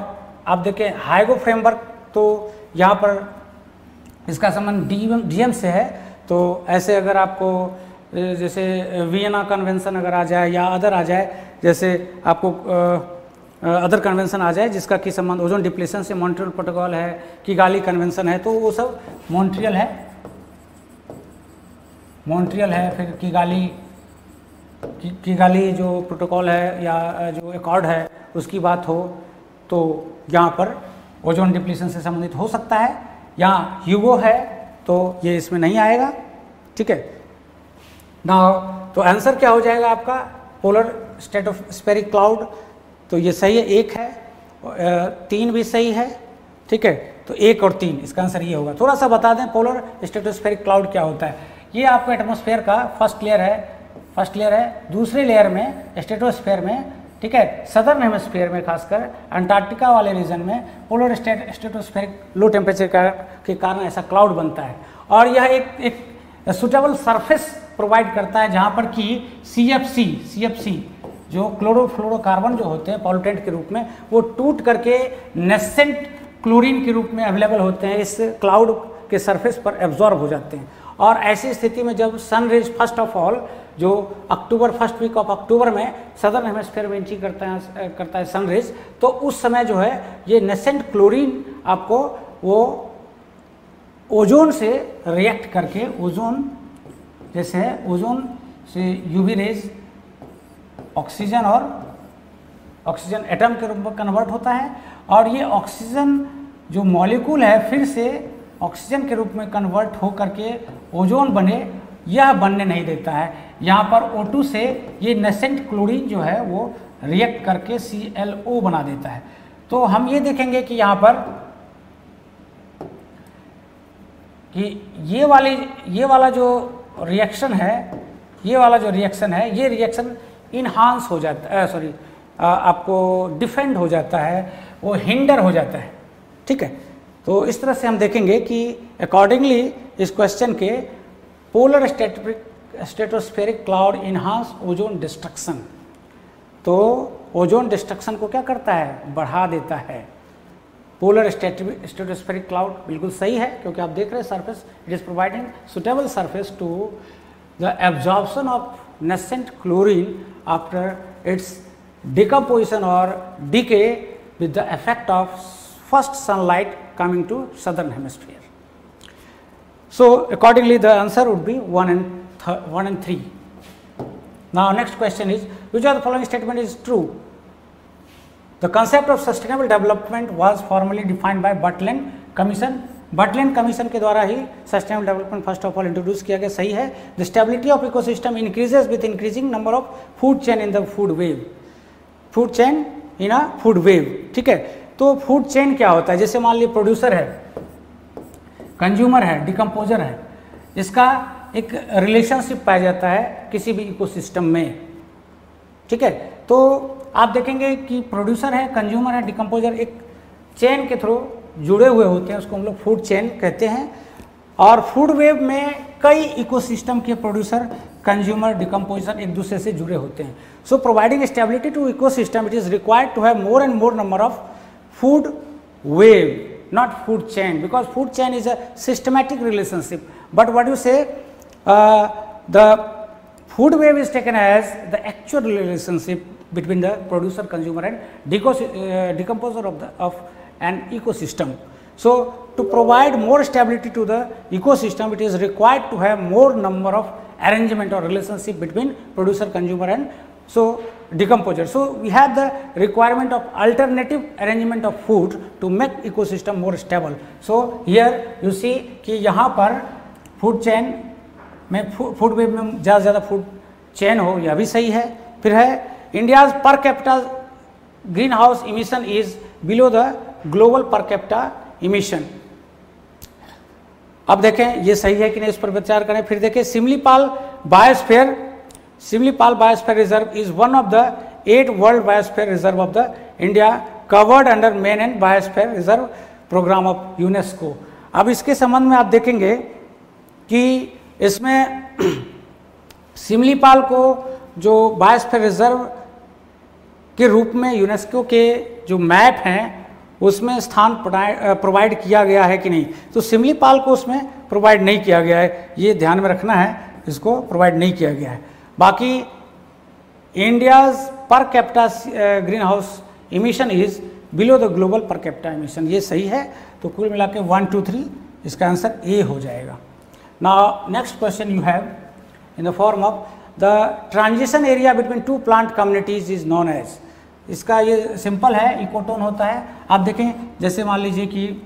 आप देखें हाइगो फ्रेमवर्क, तो यहाँ पर इसका संबंध डीएम से है। तो ऐसे अगर आपको जैसे वियना कन्वेंशन अगर आ जाए या अदर आ जाए, जैसे आपको अदर कन्वेंशन आ जाए जिसका कि संबंध ओजोन डिप्लीशन से, मॉन्ट्रियल प्रोटोकॉल है, किगाली कन्वेंशन है, तो वो सब मॉन्ट्रियल है, फिर किगाली जो प्रोटोकॉल है या जो एकॉर्ड है उसकी बात हो, तो यहाँ पर ओजोन डिप्लीशन से संबंधित हो सकता है। यहाँ ह्यूगो है तो ये इसमें नहीं आएगा, ठीक है ना। तो आंसर क्या हो जाएगा आपका? पोलर स्ट्रेटोस्फेरिक क्लाउड, तो ये सही है, 1 है, 3 भी सही है, ठीक है। तो 1 और 3 इसका आंसर ये होगा। थोड़ा सा बता दें पोलर स्ट्रेटोस्फेरिक क्लाउड क्या होता है। ये आपका एटमॉस्फेयर का फर्स्ट लेयर है। दूसरे लेयर में स्ट्रेटोस्फेयर में, ठीक है, सदर्न हेमिस्फीयर में खासकर अंटार्कटिका वाले रीजन में पोलर स्ट्रेटोस्फेरिक लो टेम्परेचर के कारण ऐसा क्लाउड बनता है, और यह एक सुटेबल सरफेस प्रोवाइड करता है जहाँ पर कि CFC जो क्लोरोफ्लोरोकार्बन जो होते हैं पॉल्यूटेंट के रूप में, वो टूट करके नेसेंट क्लोरीन के रूप में अवेलेबल होते हैं, इस क्लाउड के सरफेस पर एब्जॉर्ब हो जाते हैं। और ऐसी स्थिति में जब sun rays first of all जो फर्स्ट वीक ऑफ अक्टूबर में सदर्न हेमिस्फीयर में एंट्री करता है सन रेज, तो उस समय जो है ये नेसेंट क्लोरीन आपको वो ओजोन से रिएक्ट करके, ओजोन जैसे है, ओजोन से यूवी रेज, ऑक्सीजन और ऑक्सीजन एटम के रूप में कन्वर्ट होता है, और ये ऑक्सीजन जो मॉलिक्यूल है फिर से ऑक्सीजन के रूप में कन्वर्ट हो करके ओजोन बने, यह बनने नहीं देता है। यहाँ पर O2 से ये नेसेंट क्लोरीन जो है वो रिएक्ट करके ClO बना देता है। तो हम ये देखेंगे कि यहाँ पर कि ये वाला जो रिएक्शन है, ये रिएक्शन इनहांस हो जाता है, आपको डिफेंड हो जाता है, वो हिंडर हो जाता है, ठीक है। तो इस तरह से हम देखेंगे कि अकॉर्डिंगली इस क्वेश्चन के polar stratospheric cloud enhance ozone destruction, तो ओजोन डिस्ट्रक्शन को क्या करता है, बढ़ा देता है। पोलर स्ट्रेटोस्फेरिक क्लाउड बिल्कुल सही है, क्योंकि आप देख रहे हैं surface, it is providing suitable surface to the absorption of nascent chlorine after its decomposition or decay with the effect of first sunlight coming to southern hemisphere. So accordingly the answer would be 1 and 3. Now next question is, which of the following statement is true? The concept of sustainable development was formally defined by Brundtland Commission. Brundtland Commission के द्वारा ही sustainable development first of all introduce किया गया, सही है। The stability of ecosystem increases with increasing number of food chain in the food wave. Food chain in a food web, ठीक है। तो फूड चेन क्या होता है, जैसे मान लीजिए प्रोड्यूसर है, कंज्यूमर है, डिकम्पोजर है, इसका एक रिलेशनशिप पाया जाता है किसी भी इकोसिस्टम में, ठीक है। तो आप देखेंगे कि प्रोड्यूसर है, कंज्यूमर है, डिकम्पोजर एक चेन के थ्रू जुड़े हुए होते हैं, उसको हम लोग फूड चेन कहते हैं। और फूड वेव में कई इकोसिस्टम के प्रोड्यूसर, कंज्यूमर, डिकम्पोजर एक दूसरे से जुड़े होते हैं। So providing stability to ecosystem it is required to have more and more number of food web, not food chain, because food chain is a systematic relationship, but what you say the food web is taken as the actual relationship between the producer, consumer and decomposer of an ecosystem. So to provide more stability to the ecosystem, it is required to have more number of arrangement or relationship between producer, consumer and so decomposer. So we have the requirement of alternative arrangement of food to make ecosystem more stable. So here you see कि यहाँ पर food chain में food web में ज़्यादा food chain हो, यह भी सही है। फिर है India's per capita greenhouse emission is below the global per capita emission. अब देखें ये सही है कि नहीं, इस पर विचार करें। फिर देखें Similipal biosphere reserve is one of the 8 world biosphere reserve of the India covered under man and biosphere reserve programme of UNESCO. अब इसके संबंध में आप देखेंगे कि इसमें सिमलीपाल को जो बायोस्फीयर रिजर्व के रूप में यूनेस्को के जो मैप हैं उसमें स्थान प्रोवाइड किया गया है कि नहीं, तो सिमलीपाल को उसमें प्रोवाइड नहीं किया गया है, ये ध्यान में रखना है, इसको प्रोवाइड नहीं किया गया है। बाकी India's per capita green house emission is below the global per capita emission, ये सही है। तो कुल मिला के 1, 2, 3 इसका आंसर ए हो जाएगा। Now next question you have in the form of the transition area between 2 plant communities is known as. इसका ये सिंपल है, इकोटोन होता है। आप देखें जैसे मान लीजिए कि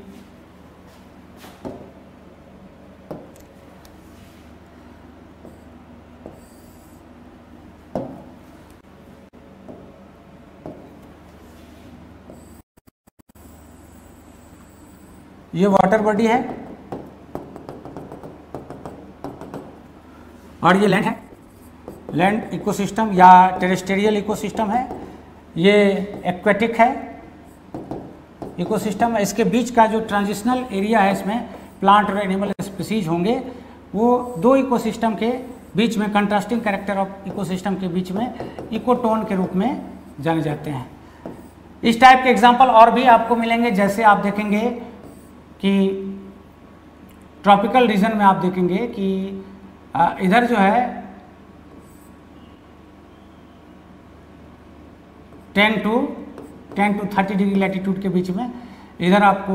ये वाटर बॉडी है और ये लैंड है, लैंड इकोसिस्टम या टेरेस्टेरियल इकोसिस्टम है, ये एक्वेटिक है इकोसिस्टम। इसके बीच का जो ट्रांजिशनल एरिया है, इसमें प्लांट और एनिमल स्पीसीज होंगे, वो 2 इकोसिस्टम के बीच में कंट्रास्टिंग कैरेक्टर ऑफ इकोसिस्टम के बीच में इकोटोन के रूप में जाने जाते हैं। इस टाइप के एग्जांपल और भी आपको मिलेंगे, जैसे आप देखेंगे कि ट्रॉपिकल रीजन में आप देखेंगे कि इधर जो है 10 to 30 डिग्री लैटिट्यूड के बीच में इधर आपको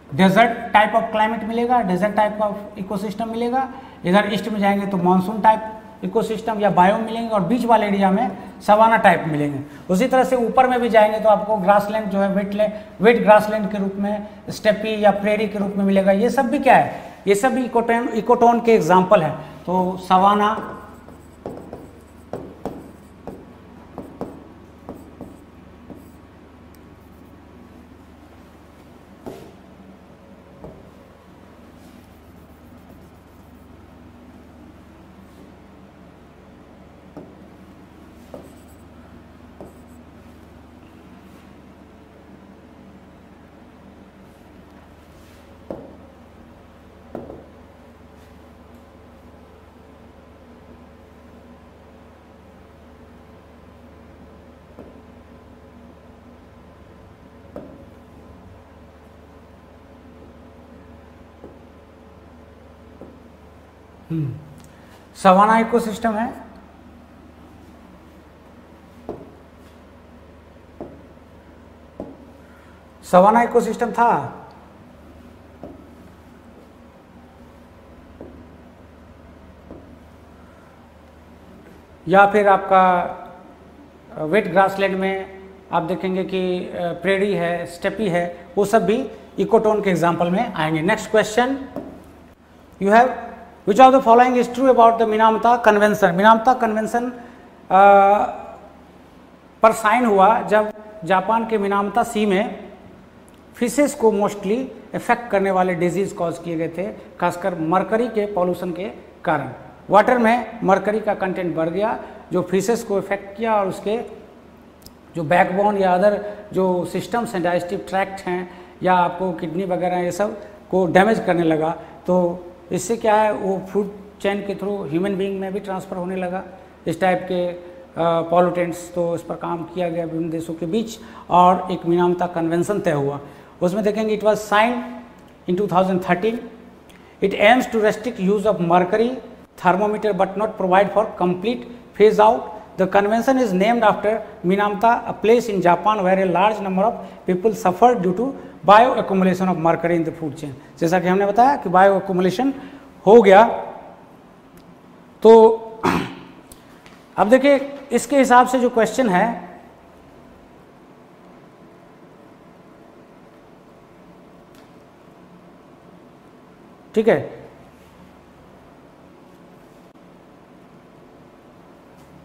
डेजर्ट टाइप ऑफ क्लाइमेट मिलेगा, डेजर्ट टाइप ऑफ इकोसिस्टम मिलेगा। इधर ईस्ट में जाएंगे तो मानसून टाइप इकोसिस्टम या बायोम मिलेंगे और बीच वाले एरिया में सवाना टाइप मिलेंगे। उसी तरह से ऊपर में भी जाएंगे तो आपको ग्रासलैंड जो है वेट ग्रासलैंड के रूप में, स्टेपी या प्रेरी के रूप में मिलेगा। ये सब भी क्या है, ये सब भी इकोटोन के एग्जाम्पल हैं। तो सवाना, सवाना इकोसिस्टम है। सवाना इकोसिस्टम था। या फिर आपका वेट ग्रासलैंड में आप देखेंगे कि प्रेरी है, स्टेपी है, वो सब भी इकोटोन के एग्जाम्पल में आएंगे। Next question, you have which of the following is true about the Minamata convention. Minamata convention पर साइन हुआ जब जापान के मिनामता सी में फिशेस को मोस्टली इफेक्ट करने वाले डिजीज कॉज किए गए थे, खासकर मरकरी के पॉल्यूशन के कारण। वाटर में मरकरी का कंटेंट बढ़ गया जो फिशेस को इफेक्ट किया और उसके जो बैकबोन या अदर जो सिस्टम्स हैं, डाइजेस्टिव ट्रैक्ट हैं या आपको किडनी वगैरह ये सब को डैमेज करने लगा। तो इससे क्या है, वो फूड चेन के थ्रू ह्यूमन बीइंग में भी ट्रांसफ़र होने लगा इस टाइप के पॉल्यूटेंट्स। तो इस पर काम किया गया विभिन्न देशों के बीच और एक मिनामता कन्वेंशन तय हुआ। उसमें देखेंगे it was signed in 2013। It aims to restrict use of mercury thermometer but not provide for complete phase out. The convention is named after Minamata, a place in Japan where a large number of people suffered due to bioaccumulation of mercury in the food chain. जैसा कि हमने बताया कि bioaccumulation हो गया। तो अब देखिए इसके हिसाब से जो क्वेश्चन है, ठीक है,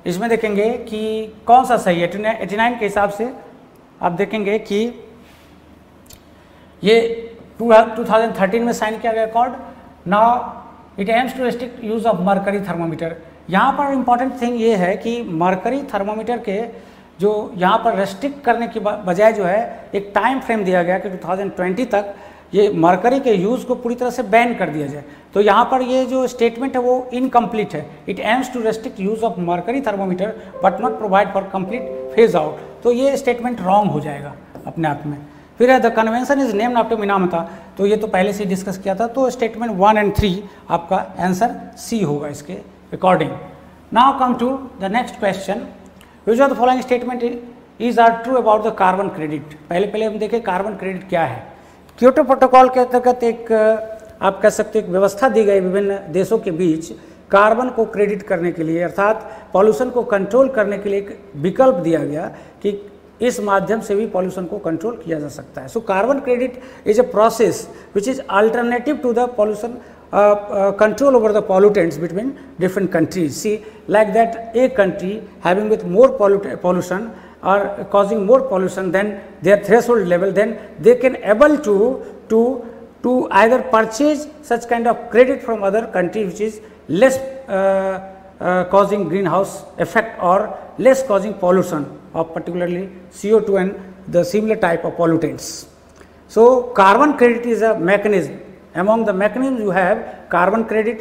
इसमें देखेंगे कि कौन सा सही है। 89 के हिसाब से आप देखेंगे कि ये 2013 में साइन किया गया accord. Now it aims to restrict use of mercury thermometer. यहाँ पर इंपॉर्टेंट थिंग ये है कि मर्करी थर्मोमीटर के जो यहाँ पर रेस्ट्रिक्ट करने की बजाय जो है एक टाइम फ्रेम दिया गया कि 2020 तक ये मर्करी के यूज़ को पूरी तरह से बैन कर दिया जाए। तो यहाँ पर ये जो स्टेटमेंट है वो इनकम्प्लीट है। It aims to restrict use of mercury thermometer but not provide for complete phase out. तो ये स्टेटमेंट रॉन्ग हो जाएगा अपने आप में। फिर है the convention is named after Minamata. तो ये तो पहले से डिस्कस किया था। तो स्टेटमेंट 1 और 3 आपका आंसर सी होगा इसके according. Now come to the next question, which of the following statement is are true about the carbon credit. पहले हम देखें कार्बन क्रेडिट क्या है। क्योटो प्रोटोकॉल के अंतर्गत एक आप कह सकते एक व्यवस्था दी गई विभिन्न देशों के बीच कार्बन को क्रेडिट करने के लिए, अर्थात पॉल्यूशन को कंट्रोल करने के लिए एक विकल्प दिया गया कि इस माध्यम से भी पॉल्यूशन को कंट्रोल किया जा सकता है। So carbon credit is a process which is alternative to the pollution control over the pollutants between different countries. See, like that a country having with more pollution or causing more pollution than their threshold level, then they can able to either purchase such kind of credit from other country which is less causing greenhouse effect or less causing pollution of particularly CO2 and the similar type of pollutants. So carbon credit is a mechanism. Among the mechanisms you have carbon credit,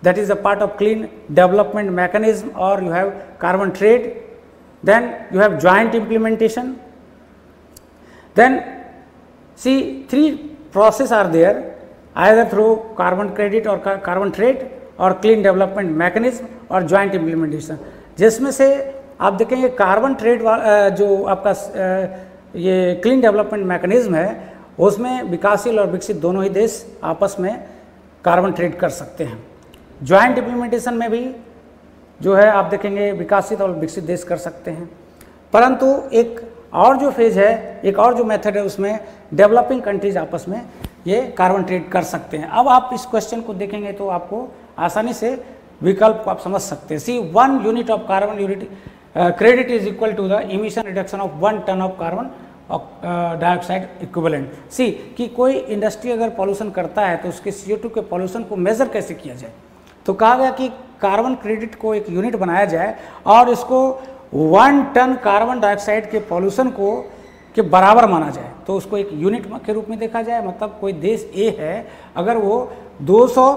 that is a part of clean development mechanism, or you have carbon trade, then you have joint implementation. Then see, 3 processes are there, either through carbon credit or carbon trade or clean development mechanism or joint implementation. जिसमें से आप देखेंगे कार्बन ट्रेड जो आपका ये क्लीन डेवलपमेंट मैकेनिज्म है उसमें विकासशील और विकसित दोनों ही देश आपस में कार्बन ट्रेड कर सकते हैं। ज्वाइंट इम्प्लीमेंटेशन में भी जो है आप देखेंगे विकसित और विकसित देश कर सकते हैं। परंतु एक और जो फेज है, एक और जो मेथड है, उसमें डेवलपिंग कंट्रीज आपस में ये कार्बन ट्रेड कर सकते हैं। अब आप इस क्वेश्चन को देखेंगे तो आपको आसानी से विकल्प को आप समझ सकते हैं। See 1 unit of carbon unit credit is equal to the emission reduction of 1 ton of carbon dioxide equivalent. See कि कोई इंडस्ट्री अगर पॉल्यूशन करता है तो उसके CO2 के पॉल्यूशन को मेजर कैसे किया जाए, तो कहा गया कि कार्बन क्रेडिट को एक यूनिट बनाया जाए और इसको 1 टन कार्बन डाइऑक्साइड के पॉल्यूशन को के बराबर माना जाए, तो उसको एक यूनिट के रूप में देखा जाए। मतलब कोई देश ए है, अगर वो 200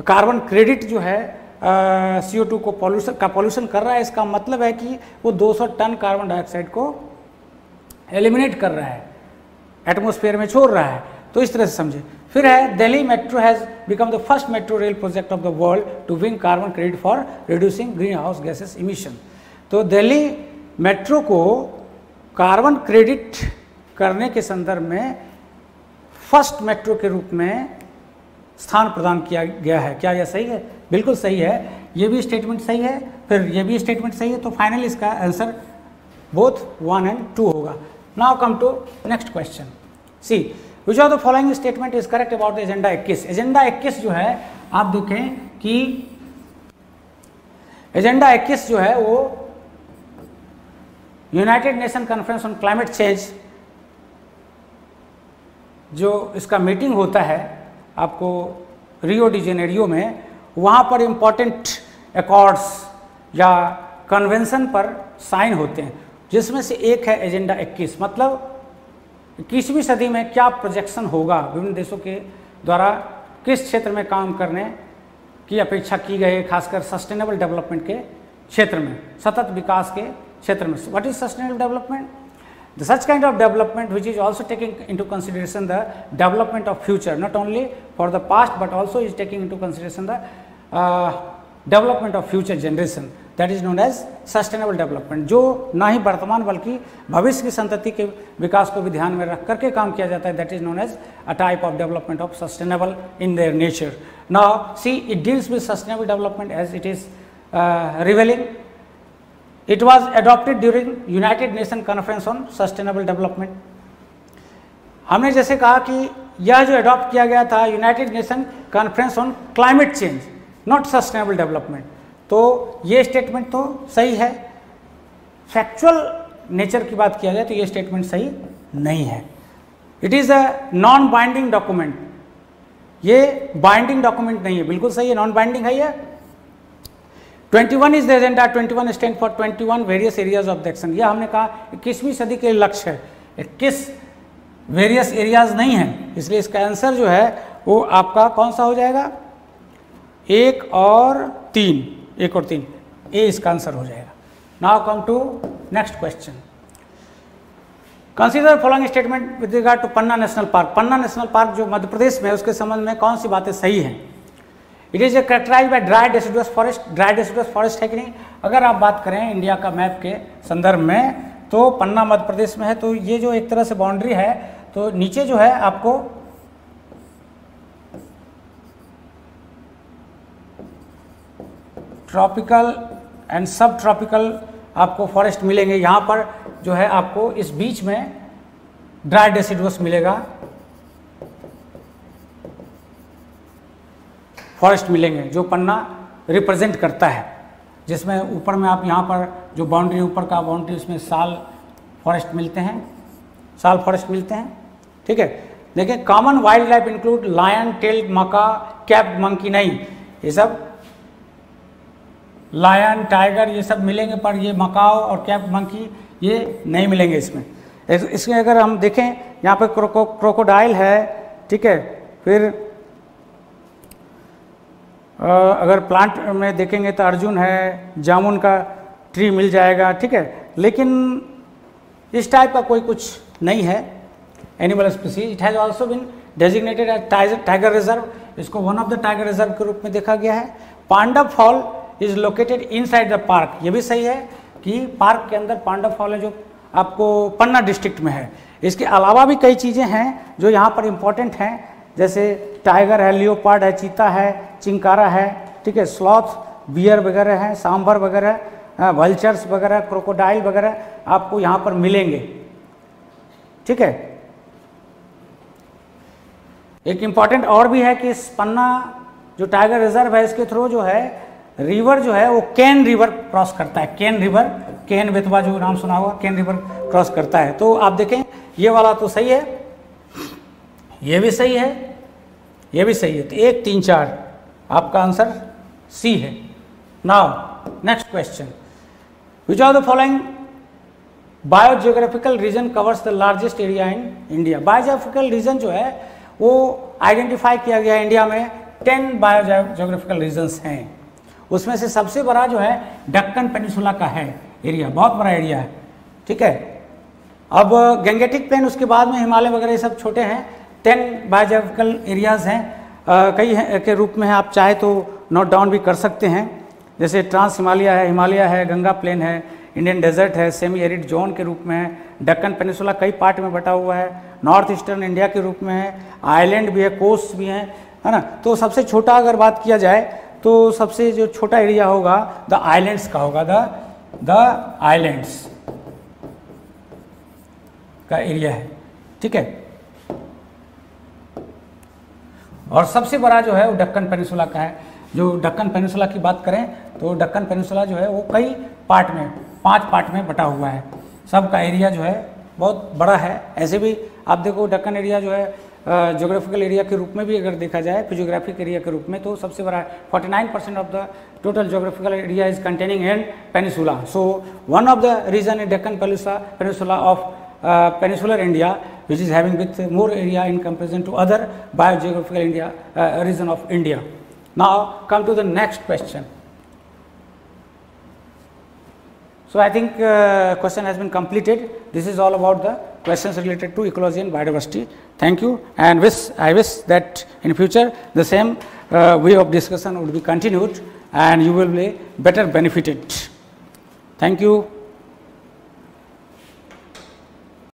कार्बन क्रेडिट जो है CO2 को पॉल्यूशन कर रहा है, इसका मतलब है कि वो 200 टन कार्बन डाइऑक्साइड को एलिमिनेट कर रहा है, एटमॉस्फेयर में छोड़ रहा है। तो इस तरह से समझे। फिर है Delhi metro has become the first metro rail project of the world to win carbon credit for reducing green house gases emission. तो दिल्ली मेट्रो को कार्बन क्रेडिट करने के संदर्भ में फर्स्ट मेट्रो के रूप में स्थान प्रदान किया गया है। क्या यह सही है? बिल्कुल सही है। ये भी स्टेटमेंट सही है, फिर ये भी स्टेटमेंट सही है। तो फाइनली इसका आंसर बोथ 1 and 2 होगा। Now come to next question. C which of the following statement is correct about the agenda 21। Agenda 21 जो है आप देखें कि एजेंडा 21 जो है वो United Nation conference on climate change, जो इसका मीटिंग होता है आपको रियो डी जेनेरियो में, वहाँ पर इम्पॉर्टेंट अकॉर्ड्स या कन्वेंशन पर साइन होते हैं, जिसमें से एक है एजेंडा 21। मतलब 21वीं सदी में क्या प्रोजेक्शन होगा, विभिन्न देशों के द्वारा किस क्षेत्र में काम करने की अपेक्षा की गई है, खासकर सस्टेनेबल डेवलपमेंट के क्षेत्र में, सतत विकास के क्षेत्र में। What is sustainable development? The such kind of development which is also taking into consideration the development of future, not only for the past but also is taking into consideration the development of future generation, that is known as sustainable development। जो ना ही वर्तमान बल्कि भविष्य की संतति के विकास को भी ध्यान में रख करके काम किया जाता है, that is known as a type of development of sustainable in their nature। Now see, it deals with sustainable development as it is revealing। It was adopted during United Nations Conference on Sustainable Development। हमने जैसे कहा कि यह जो अडॉप्ट किया गया था United Nation conference on climate change, not sustainable development. तो ये स्टेटमेंट तो सही है। फैक्चुअल नेचर की बात किया जाए तो ये स्टेटमेंट सही नहीं है। It is a non binding document. ये बाइंडिंग डॉक्यूमेंट नहीं है, बिल्कुल सही है, नॉन बाइंडिंग है ये। 21 is the agenda, 21 stand for 21 various areas of the action. यह हमने कहा 21वीं सदी के लक्ष्य है, 21 वेरियस एरियाज नहीं है, इसलिए इसका आंसर जो है वो आपका कौन सा हो जाएगा? 1 और 3, 1 और 3, ए इसका आंसर हो जाएगा। Now come to next question. Consider following statement with regard to Panna national park. Panna national park जो मध्य प्रदेश में है, उसके संबंध में कौन सी बातें सही हैं? It is a characterise by dry deciduous forest. Dry deciduous forest है कि नहीं? अगर आप बात करें इंडिया का मैप के संदर्भ में तो पन्ना मध्य प्रदेश में है। तो ये जो एक तरह से बाउंड्री है, तो नीचे जो है आपको ट्रॉपिकल एंड सब ट्रॉपिकल आपको फॉरेस्ट मिलेंगे। यहाँ पर जो है आपको इस बीच में ड्राई डेसिडुअस मिलेगा, फॉरेस्ट मिलेंगे, जो पन्ना रिप्रेजेंट करता है, जिसमें ऊपर में आप यहाँ पर जो बाउंड्री ऊपर का बाउंड्री उसमें साल फॉरेस्ट मिलते हैं, साल फॉरेस्ट मिलते हैं। ठीक है, देखिए common wild life include lion, tailed macaque, capped monkey नहीं, ये सब लायन, टाइगर ये सब मिलेंगे, पर ये मकाओ और कैप्ड मंकी ये नहीं मिलेंगे इसमें। इसमें अगर हम देखें यहाँ पर क्रोकोडाइल है, ठीक है, फिर अगर प्लांट में देखेंगे तो अर्जुन है, जामुन का ट्री मिल जाएगा, ठीक है, लेकिन इस टाइप का कोई कुछ नहीं है animal species. It has also been designated as tiger reserve, इसको one of the tiger reserve के रूप में देखा गया है। Pandav fall is located inside the park, ये भी सही है कि पार्क के अंदर पांडव फॉल है जो आपको पन्ना डिस्ट्रिक्ट में है। इसके अलावा भी कई चीज़ें हैं जो यहाँ पर इम्पोर्टेंट हैं, जैसे टाइगर है, लियोपार्ड है, चीता है, चिंकारा है, ठीक है, स्लॉथ बियर वगैरह हैं, सांभर वगैरह, वल्चर्स वगैरह, क्रोकोडाइल वगैरह आपको यहाँ पर मिलेंगे। ठीक है। एक इम्पॉर्टेंट और भी है कि इस पन्ना जो टाइगर रिजर्व है इसके थ्रू जो है रिवर जो है वो केन रिवर क्रॉस करता है। केन रिवर, केन बेतवा जो नाम सुना होगा, केन रिवर क्रॉस करता है। तो आप देखें ये वाला तो सही है, ये भी सही है, ये भी सही है। तो 1 3 4 आपका आंसर सी है। Now next question, which of the following biogeographical region covers the largest area in India. Biogeographical region जो है वो आइडेंटिफाई किया गया है इंडिया में 10 बायोजियोग्राफिकल रीजन्स हैं। उसमें से सबसे बड़ा जो है दक्कन पेनिनसुला का है एरिया, बहुत बड़ा एरिया है। ठीक है। अब गंगेटिक प्लेन, उसके बाद में हिमालय वगैरह ये सब छोटे हैं। 10 बायोजियोग्राफिकल एरियाज हैं, कई के रूप में है, आप चाहे तो नोट डाउन भी कर सकते हैं। जैसे ट्रांस हिमालय है, गंगा प्लेन है, इंडियन डेजर्ट है, सेमी एरिड जोन के रूप में है, दक्कन पेनिनसुला कई पार्ट में बटा हुआ है, नॉर्थ ईस्टर्न इंडिया के रूप में है, आइलैंड भी है, कोस्ट भी है ना। तो सबसे छोटा अगर बात किया जाए तो सबसे जो छोटा एरिया होगा द आइलैंड्स का होगा, द आइलैंड्स का एरिया है। ठीक है। और सबसे बड़ा जो है वो दक्कन पेनिनसुला का है। जो दक्कन पेनिनसुला की बात करें तो दक्कन पेनिनसुला जो है वो कई पार्ट में, 5 पार्ट में बटा हुआ है। सबका एरिया जो है बहुत बड़ा है। ऐसे भी आप देखो दक्कन एरिया जो है ज्योग्राफिकल एरिया के रूप में भी अगर देखा जाए, फिजियोग्राफिक एरिया के रूप में, तो सबसे बड़ा है। 49% of the total geographical area is containing in peninsula. So one of the region in Deccan peninsula of peninsular India, which is having with more area in comparison to other biogeographical India region of India. Now come to the next question. So I think question has been completed. This is all about the questions related to ecology and biodiversity. Thank you, and I wish that in future the same way of discussion would be continued and you will be better benefited. Thank you.